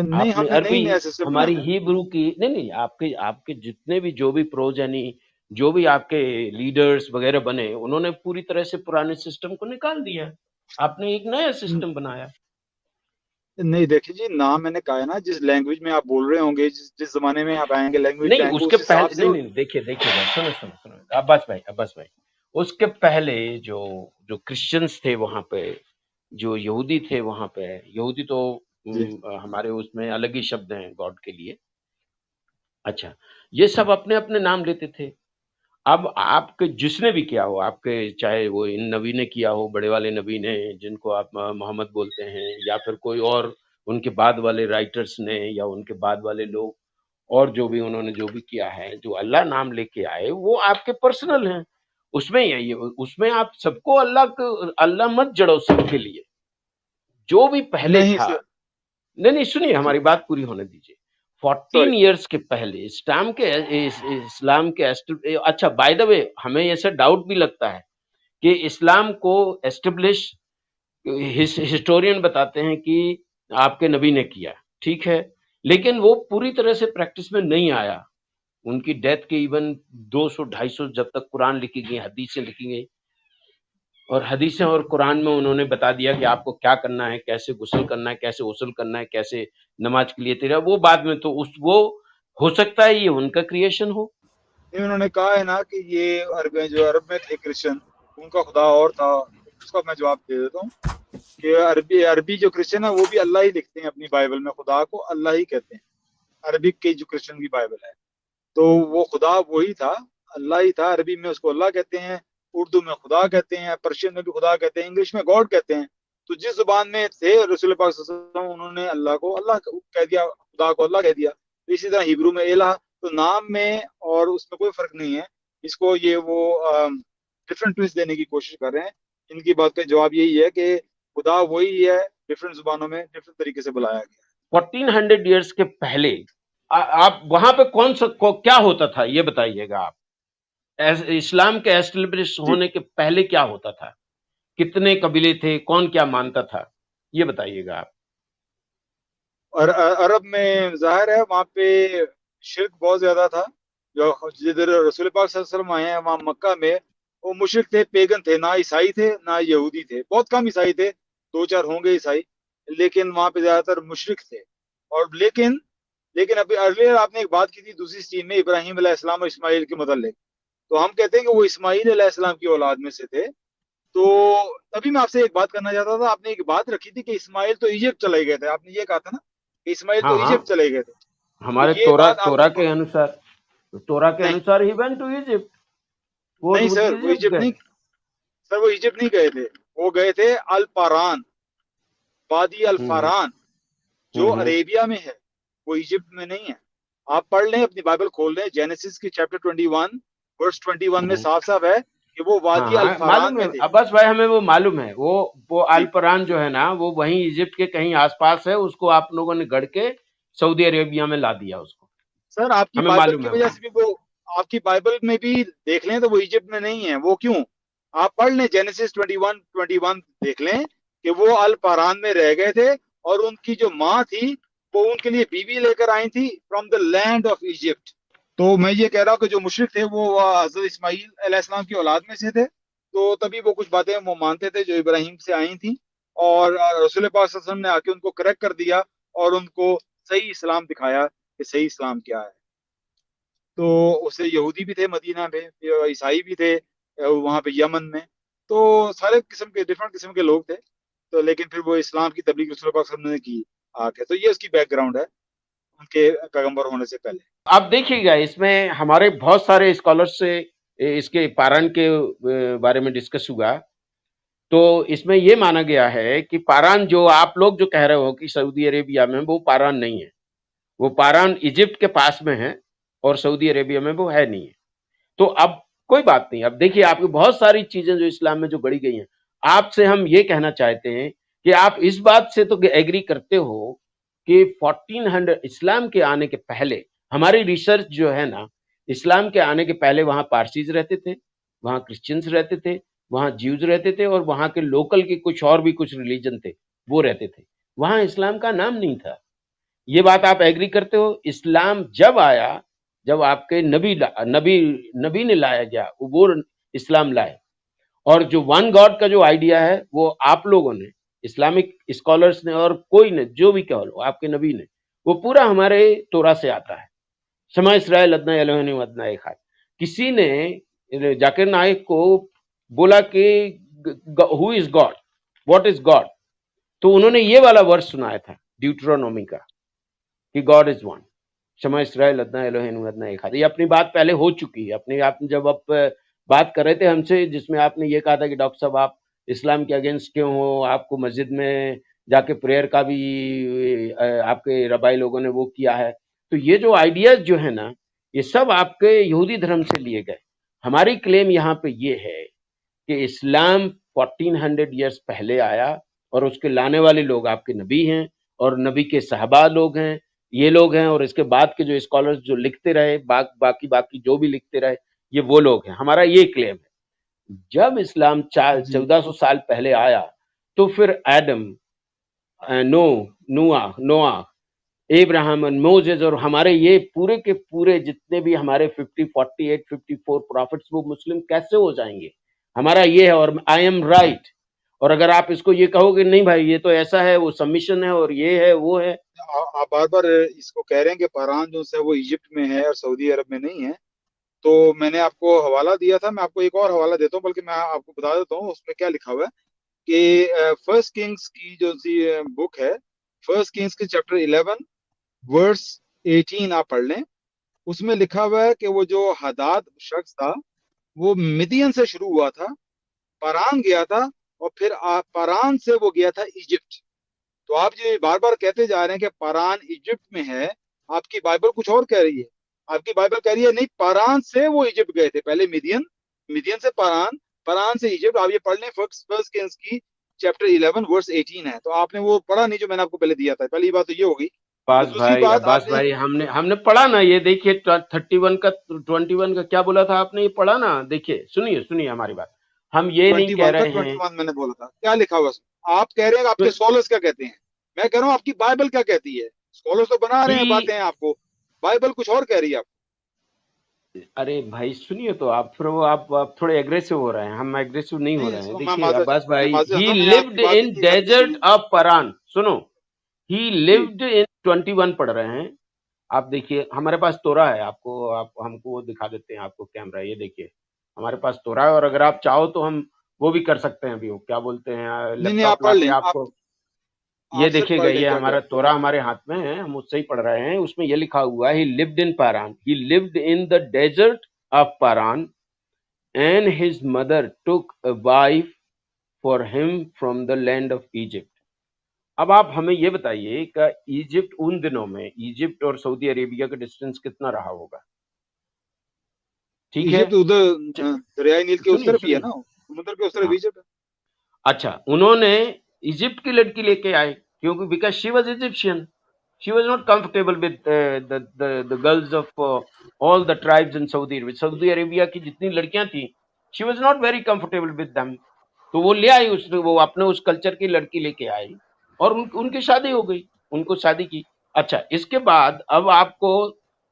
नहीं आपने हमने अरबी नहीं नया सिस्टम हमारी बनाया है। हिब्रू की नहीं नहीं, आपके आपके जितने भी जो भी प्रोजेनी, जो भी आपके लीडर्स वगैरह बने, उन्होंने पूरी तरह से पुराने सिस्टम को निकाल दिया। आपने एक नया सिस्टम बनाया। नहीं देखिए जी, नाम मैंने कहा है ना, जिस लैंग्वेज में आप बोल रहे होंगे, जिस जिस जमाने में आप आएंगे, लैंग्वेज नहीं आएंगे, उसके उस हिसाब पहले, से नहीं नहीं देखिए देखिए भाई, सुनो सुनो सुनो, अब्बास भाई, उसके पहले जो जो क्रिश्चियंस थे वहां पे, जो यहूदी थे वहां पे, यहूदी तो जी हमारे उसमें अलग ही शब्द हैं गॉड के लिए। अच्छा, ये सब अपने अपने नाम लेते थे। अब आपके जिसने भी किया हो, आपके चाहे वो इन नबी ने किया हो, बड़े वाले नबी ने जिनको आप मोहम्मद बोलते हैं, या फिर कोई और उनके बाद वाले राइटर्स ने, या उनके बाद वाले लोग, और जो भी उन्होंने जो भी किया है, जो अल्लाह नाम लेके आए, वो आपके पर्सनल हैं। उसमें यही है, उसमें आप सबको अल्लाह मत जड़ो सबके लिए। जो भी पहले नहीं था, सर। नहीं नहीं सुनिए, जी हमारी बात पूरी होने दीजिए। 14 सॉरी। इयर्स के पहले इस्लाम के अच्छा बाय द वे, हमें ऐसा डाउट भी लगता है कि इस्लाम को एस्टेब्लिश हिस्टोरियन बताते हैं कि आपके नबी ने किया, ठीक है, लेकिन वो पूरी तरह से प्रैक्टिस में नहीं आया। उनकी डेथ के इवन 200-250 जब तक कुरान लिखी गई, हदीसें लिखी गई, और हदीसें और कुरान में उन्होंने बता दिया कि आपको क्या करना है, कैसे गुस्ल करना है, कैसे उसल करना है, कैसे नमाज के लिए तैयार, वो बाद में तो उस वो हो सकता है ये उनका क्रिएशन हो। नहीं उन्होंने कहा है ना कि ये अरब जो अरब में थे क्रिश्चियन, उनका खुदा और था। उसका मैं जवाब दे देता हूँ कि अरबी अरबी जो क्रिश्चियन है वो भी अल्लाह ही लिखते हैं अपनी बाइबल में, खुदा को अल्लाह ही कहते हैं। अरबिक की जो क्रिश्चियन की बाइबल है, तो वो खुदा वही था, अल्लाह ही था। अरबी में उसको अल्लाह कहते हैं, उर्दू में खुदा कहते हैं, पर्शियन में भी खुदा कहते हैं, इंग्लिश में गॉड कहते हैं। तो जिस जुबान में थे रसूल पाक सल्लल्लाहु अलैहि वसल्लम, उन्होंने अल्लाह को अल्लाह कह दिया, खुदा को अल्लाह कह दिया। तो इसी तरह हिब्रू में एला, तो नाम में और उसमें कोई फर्क नहीं है। इसको ये वो डिफरेंट ट्विस्ट देने की कोशिश कर रहे हैं। इनकी बात का जवाब यही है कि खुदा वही है, डिफरेंट जुबानों में डिफरेंट तरीके से बुलाया गया। 1400 ईयर्स के पहले आप वहां पे क्या होता था, ये बताइएगा आप। इस्लाम के एस्टेब्लिश जी होने के पहले क्या होता था, कितने कबीले थे, कौन क्या मानता था, ये बताइएगा आप। और अरब में जाहिर है वहाँ पे शिरक बहुत ज्यादा था। जो जिधर रसूल पाक सल्लल्लाहु अलैहि वसल्लम आए हैं वहाँ मक्का में, वो मुशरिक थे, पेगन थे, ना ईसाई थे ना यहूदी थे, बहुत कम ईसाई थे, दो चार होंगे ईसाई, लेकिन वहाँ पे ज्यादातर मुशरिक थे। और लेकिन लेकिन अभी अर्लियर आपने एक बात की थी दूसरी स्ट्रीम में, इब्राहिम अलैहिस्सलाम और इस्माइल के मुतल्लिक, तो हम कहते हैं कि वो इस्माइल अलैहिस्सलाम की औलाद में से थे। तो तभी मैं आपसे एक बात करना चाहता था, आपने एक बात रखी थी कि इस्माइल तो इजिप्ट चले गए थे, आपने ये कहा था ना कि इस्माइल हाँ तो हाँ, इजिप्ट चले गए थे। तो हमारे ये तोरा बात तोरा आपकी के अनुसार, तोरा के नहीं, अनुसार ही वेंट टू इजिप्ट, वो नहीं सर वो इजिप्ट इजिप्ट गए। नहीं, सर वो इजिप्ट नहीं गए थे, वो गए थे अल पारान, वादी अल हम्म फारान, जो हम्म हम्म अरेबिया में है, वो इजिप्ट में नहीं है। आप पढ़ लें, अपनी बाइबल खोल लें, जेनेसिस की चैप्टर 21 वर्स 21 में हम्म। साफ साफ है कि वो हाँ वादी अल हाँ फारान मालूम है में थे। अब्बास भाई, हमें वो मालूम है। वो जी अल्परान जो है ना, वो वहीं इजिप्ट के कहीं आसपास है, उसको आप लोगों ने गढ़ के सऊदी अरेबिया में ला दिया उसको, सर, आपकी हमें बाइबल मालूम की है वजह वो। से भी वो, आपकी बाइबल में भी देख लें तो वो इजिप्ट में नहीं है। वो क्यों, आप पढ़ लें जेनेसिस 21 21 देख लें कि वो अल पारान में रह गए थे और उनकी जो माँ थी वो उनके लिए बीवी लेकर आई थी from the land of Egypt. तो मैं ये कह रहा हूँ कि जो मुशरिक थे वो हजरत इस्माईल अलैहिस्सलाम की औलाद में से थे, तो तभी वो कुछ बातें वो मानते थे जो इब्राहिम से आई थी, और रसूल पाक सल्लल्लाहु अलैहि वसल्लम ने आके उनको करेक्ट कर दिया और उनको सही इस्लाम दिखाया कि सही इस्लाम क्या है। तो उससे यहूदी भी थे मदीना में, ईसाई भी थे वहाँ पे यमन में, तो सारे किस्म के डिफरेंट किस्म के लोग थे। तो लेकिन फिर वो इस्लाम की तबलीग रसूल पाक सल्लल्लाहु अलैहि वसल्लम ने की आके। तो ये उसकी बैकग्राउंड है उनके पैगंबर होने से पहले। आप देखिएगा इसमें हमारे बहुत सारे स्कॉलर्स से इसके पारायण के बारे में डिस्कस हुआ। तो इसमें ये माना गया है कि पारायण जो आप लोग जो कह रहे हो कि सऊदी अरेबिया में, वो पारायण नहीं है। वो पारायण इजिप्ट के पास में है और सऊदी अरेबिया में वो है नहीं है। तो अब कोई बात नहीं। अब देखिए आपकी बहुत सारी चीजें जो इस्लाम में जो गढ़ी गई हैं, आपसे हम ये कहना चाहते हैं कि आप इस बात से तो एग्री करते हो कि 1400 इस्लाम के आने के पहले, हमारी रिसर्च जो है ना, इस्लाम के आने के पहले वहां पारसीज रहते थे, वहां क्रिश्चियंस रहते थे, वहां ज्यूज रहते थे, और वहां के लोकल के कुछ और भी कुछ रिलीजन थे वो रहते थे। वहां इस्लाम का नाम नहीं था। ये बात आप एग्री करते हो? इस्लाम जब आया, जब आपके नबी नबी ने लाया गया, वो इस्लाम लाए। और जो वन गॉड का जो आइडिया है वो आप लोगों ने, इस्लामिक स्कॉलर्स ने, और कोई ने, जो भी कह लो, आपके नबी ने, वो पूरा हमारे तोरा से आता है। शमा इसराइल अदना एलोहिनी वदना एक है। किसी ने जाकिर नाइक को बोला कि who is God, what is God, तो उन्होंने ये वाला वर्स सुनाया था ड्यूटरोनोमी का कि God is one, Shema Israel Adonai Eloheinu अदना एक है। ये अपनी बात पहले हो चुकी है। अपनी आप जब आप बात कर रहे थे हमसे, जिसमें आपने ये कहा था कि डॉक्टर साहब आप इस्लाम के अगेंस्ट क्यों हो, आपको मस्जिद में जाके प्रेयर का भी आपके रबाई लोगों ने वो किया है। तो ये जो आइडियाज जो है ना, ये सब आपके यहूदी धर्म से लिए गए। हमारी क्लेम यहाँ पे ये है कि इस्लाम 1400 ईयर्स पहले आया और उसके लाने वाले लोग आपके नबी हैं और नबी के साहबा लोग हैं, ये लोग हैं। और इसके बाद के जो स्कॉलर्स जो लिखते रहे, बाकी जो भी लिखते रहे, ये वो लोग हैं। हमारा ये क्लेम है। जब इस्लाम जी 1400 साल पहले आया, तो फिर एडम, नोआ, इब्राहिम, मोजेस, और हमारे ये पूरे के पूरे जितने भी हमारे 54 प्रॉफिट्स, वो मुस्लिम कैसे हो जाएंगे? हमारा ये है, और आई एम राइट। और अगर आप इसको ये कहोगे नहीं भाई ये तो ऐसा है, वो सबमिशन है और ये है वो है। आप बार बार इसको कह रहे हैं कि पारान जो है वो इजिप्ट में है और सऊदी अरब में नहीं है। तो मैंने आपको हवाला दिया था, मैं आपको एक और हवाला देता हूँ, बल्कि मैं आपको बता देता हूँ उसमें क्या लिखा हुआ है कि फर्स्ट किंग्स की जो सी बुक है, फर्स्ट किंग्स के चैप्टर 11 वर्स 18 आप पढ़ लें। उसमें लिखा हुआ है कि वो जो हदाद शख्स था वो मिदियन से शुरू हुआ था, पारान गया था, और फिर पारान से वो गया था इजिप्ट। तो आप जो बार बार कहते जा रहे हैं कि पारान इजिप्ट में है, आपकी बाइबल कुछ और कह रही है। आपकी बाइबल कह रही है नहीं, पारान से वो इजिप्ट गए थे, पहले मिदियन, मिदियन से पारान, पारान से इजिप्ट। आप ये पढ़ लें, फर्स्ट किंग्स की चैप्टर 11 वर्स 18 है। तो आपने वो पढ़ा नहीं जो मैंने आपको पहले दिया था। पहली बात तो ये होगी। और दूसरी बात अब्बास आपने भाई, हमने पढ़ा ना, ये देखिए 21 का क्या बोला था आपने, ये पढ़ा ना। देखिए सुनिए हमारी बात। हम ये नहीं कह 21 का रहे हैं 21 मैंने बोला था, क्या लिखा हुआ उसमें? आप कह रहे हैं आपके स्कॉलर्स क्या कहते हैं, मैं कह रहा हूँ आपकी बाइबल क्या कहती है। स्कॉलर्स तो बना रहे हैं कि बातें आपको, बाइबल कुछ और कह रही है आपको। अरे भाई सुनिए तो, आप फिर वो आप थोड़े एग्रेसिव हो रहे हैं। हम एग्रेसिव नहीं हो नहीं, रहे हैं। इसको मैं देखिए माजरत अब्बास मैं भाई, माजरत ही चाहता हूं, मैंने लिव्ड आपकी बात इन इतनी गलत डेजर्ट सुनी। ऑफ परान। सुनो, ही जी लिव्ड इन 21 पढ़ रहे हैं। आप देखिए हमारे पास तोरा है, आपको आप हमको वो दिखा देते हैं, आपको कैमरा, ये देखिए हमारे पास तोरा है। और अगर आप चाहो तो हम वो भी कर सकते हैं अभी, वो क्या बोलते हैं, नहीं, आप लैपटॉप पढ़ लाके लें, आपको ये आप सिर्फ देखिएगा, पढ़ लें ये क्या हमारा क्या। तोरा हमारे हाथ में है, हम उससे ही पढ़ रहे हैं। उसमें ये लिखा हुआ है, he lived in Paran, he lived in the desert of Paran, and his mother took a wife for him from the land of Egypt. अब आप हमें ये बताइए कि इजिप्ट उन दिनों में, इजिप्ट और सऊदी अरेबिया का डिस्टेंस कितना रहा होगा? ठीक है, इजिप्ट उधर दरियाई नील के उस सुनिए तरफ ही है सुनिए, ना, समुद्र के उस तरफ हाँ, इजिप्ट है। अच्छा, उन्होंने इजिप्ट की लड़की लेके आए, क्योंकि because she was Egyptian, she was not comfortable with the girls of all the tribes in Saudi Arabia. Saudi Arabia की जितनी लड़कियां थी, she was not very comfortable with them. तो वो ले आई, वो अपने उस कल्चर की लड़की लेके आई और उनकी शादी हो गई, उनको शादी की। अच्छा, इसके बाद अब आपको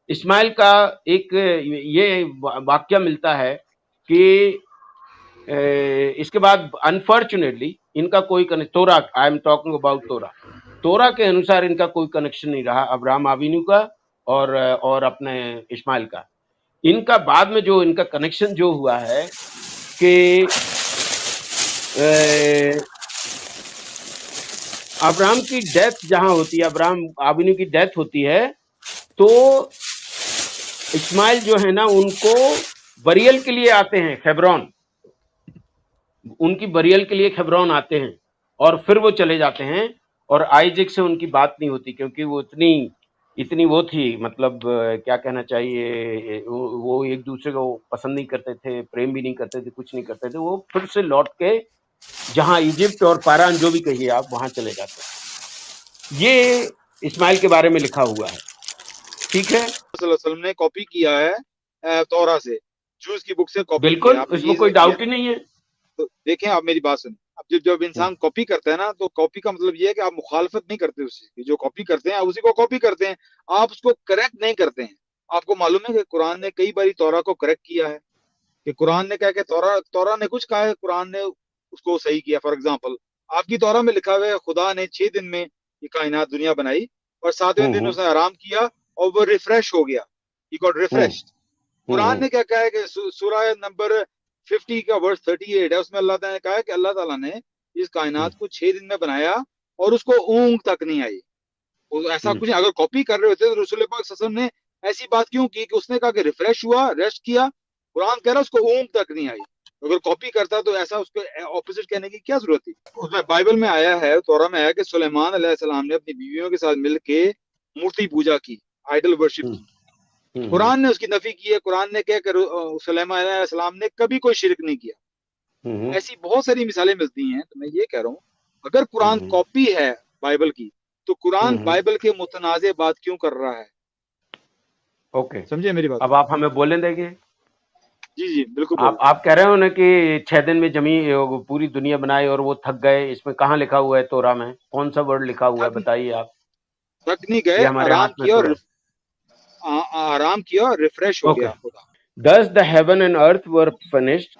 इस्माइल का एक ये वाक्य मिलता है कि इसके बाद अनफॉर्चुनेटली इनका कोई तोरा, आई एम टॉकिंग अबाउट तोरा के अनुसार इनका कोई कनेक्शन नहीं रहा अब्राहम अवीनू का और अपने इस्माइल का। इनका बाद में जो इनका कनेक्शन जो हुआ है कि अब्राहम की डेथ जहां होती है, अब्राहम अवीनू की डेथ होती है, तो इस्माइल जो है ना उनको बरियल के लिए आते हैं हेब्रोन, उनकी बरियल के लिए हेब्रोन आते हैं और फिर वो चले जाते हैं। और आइजक से उनकी बात नहीं होती क्योंकि वो इतनी वो थी, मतलब क्या कहना चाहिए, वो एक दूसरे को पसंद नहीं करते थे, प्रेम भी नहीं करते थे, कुछ नहीं करते थे। वो फिर से लौट के जहां इजिप्ट और पारान जो भी कहिए आप, वहां चले जाते हैं। ये इस्माइल के बारे में लिखा हुआ है, ठीक है। वसल्लम ने कॉपी किया है तौरा से, जूस की बुक से कॉपी बिल्कुल, किया। इसमें कोई डाउट ही नहीं है। तो देखें, आप मेरी बात सुनिए, अब जब इंसान कॉपी करता है ना, तो कॉपी का मतलब ये है कि आप मुखालफत नहीं करते उस चीज की। जो कॉपी करते हैं आप उसी को कॉपी करते हैं, आप उसको करेक्ट नहीं करते हैं। आपको मालूम है कि कुरान ने कई बार तौरा को करेक्ट किया है, कि कुरान ने कहा कि तौरा ने कुछ कहा है, कुरान ने उसको सही किया। फॉर एग्जाम्पल, आपकी तौरा में लिखा हुआ है खुदा ने 6 दिन में ये कायनात दुनिया बनाई और 7वें दिन उसने आराम किया और वो रिफ्रेश हो गया, ही गॉट रिफ्रेश्ड। कुरान ने क्या कहा है कि सूरह नंबर 50 का वर्स 38 है, उसमें अल्लाह ताला ने कहा है कि अल्लाह ताला ने इस कायनात को 6 दिन में बनाया और उसको ऊंग तक नहीं आई। ऐसा कुछ, अगर कॉपी कर रहे होते तो रसूल पाक सल्लल्लाहु अलैहि वसल्लम ने ऐसी बात क्यों की कि उसने कहा कि रिफ्रेश हुआ, रेस्ट किया। कुरान कह रहा है उसको ऊंग तक नहीं आई। अगर कॉपी करता तो ऐसा उसको ऑपोजिट कहने की क्या जरूरत थी। उसमें बाइबल में आया है, तौरा में आया कि सुलेमान अलैहिस्सलाम ने अपनी बीवियों के साथ मिलके मूर्ति पूजा की, आइडल वर्शिप की। कुरान ने उसकी नफी की है। कुरान ने कहा कि सुलेमान अलैहिस्सलाम ने कभी कोई शिरक नहीं किया। ऐसी बहुत सारी मिसालें मिलती हैं। तो मैं ये कह रहा हूँ, अगर कुरान कॉपी है बाइबल की, तो कुरान बाइबल के मुतनाज़े बात क्यों कर रहा है? ओके, समझे मेरी बात? अब आप हमें बोलने देंगे? जी जी बिल्कुल। आप कह रहे हो ना कि 6 दिन में पूरी दुनिया बनाई और वो थक गए। इसमें कहाँ लिखा हुआ है तोरा में? कौन सा वर्ड लिखा हुआ है, बताइए आप। थक नहीं गए, ये हमारे हाथ में तो है। आराम किया और रिफ्रेश हो गया खुदा। Thus the heaven and earth were finished,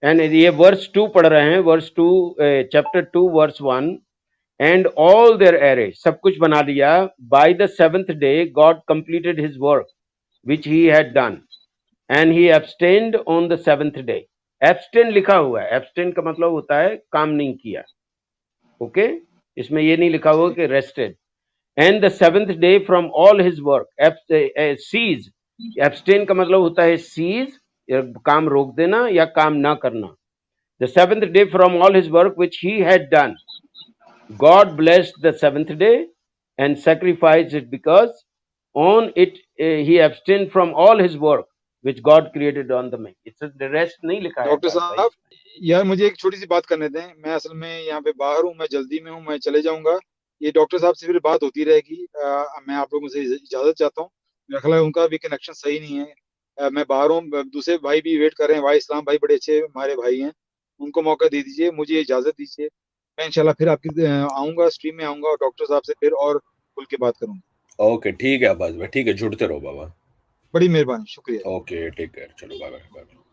and ये वर्स 2 पढ़ रहे हैं, verse 2 chapter 2 verse 1, and all their array, सब कुछ बना दिया। By the 7th day God completed his work which he had done, and he abstained on the 7th day. Abstain लिखा हुआ है। abstain का मतलब होता है काम नहीं किया। ओके, इसमें ये नहीं लिखा हुआ कि rested. And the 7th day from all his work. Cease, abstain का मतलब होता है cease, काम रोक देना या काम ना करना। The 7th day from all his work which he had done. God blessed the 7th day and sacrificed it, because on it he abstained from all his work which God created on the May. It's the rest नहीं लिखा है। Doctor साहब, यार मुझे एक छोटी सी बात करने दें। मैं असल में यहाँ पे बाहर हूँ, मैं जल्दी में हूँ, मैं चले जाऊंगा। ये डॉक्टर साहब से फिर बात होती रहेगी। मैं आप लोगों से इजाजत चाहता हूँ। मेरा ख्याल है उनका भी कनेक्शन सही नहीं है। मैं बाहर हूँ, दूसरे भाई भी वेट कर रहे हैं। भाई इस्लाम भाई बड़े अच्छे हमारे भाई हैं, उनको मौका दे दीजिए, मुझे इजाजत दीजिए। मैं इंशाल्लाह फिर आपकी आऊंगा, स्ट्रीम में आऊंगा और डॉक्टर साहब से फिर और खुल के बात करूंगा। ओके, ठीक है अब्बास भाई, ठीक है, जुड़ते रहो बाबा। बड़ी मेहरबानी, शुक्रिया। ओके, टेक केयर, चलो बाय बाय।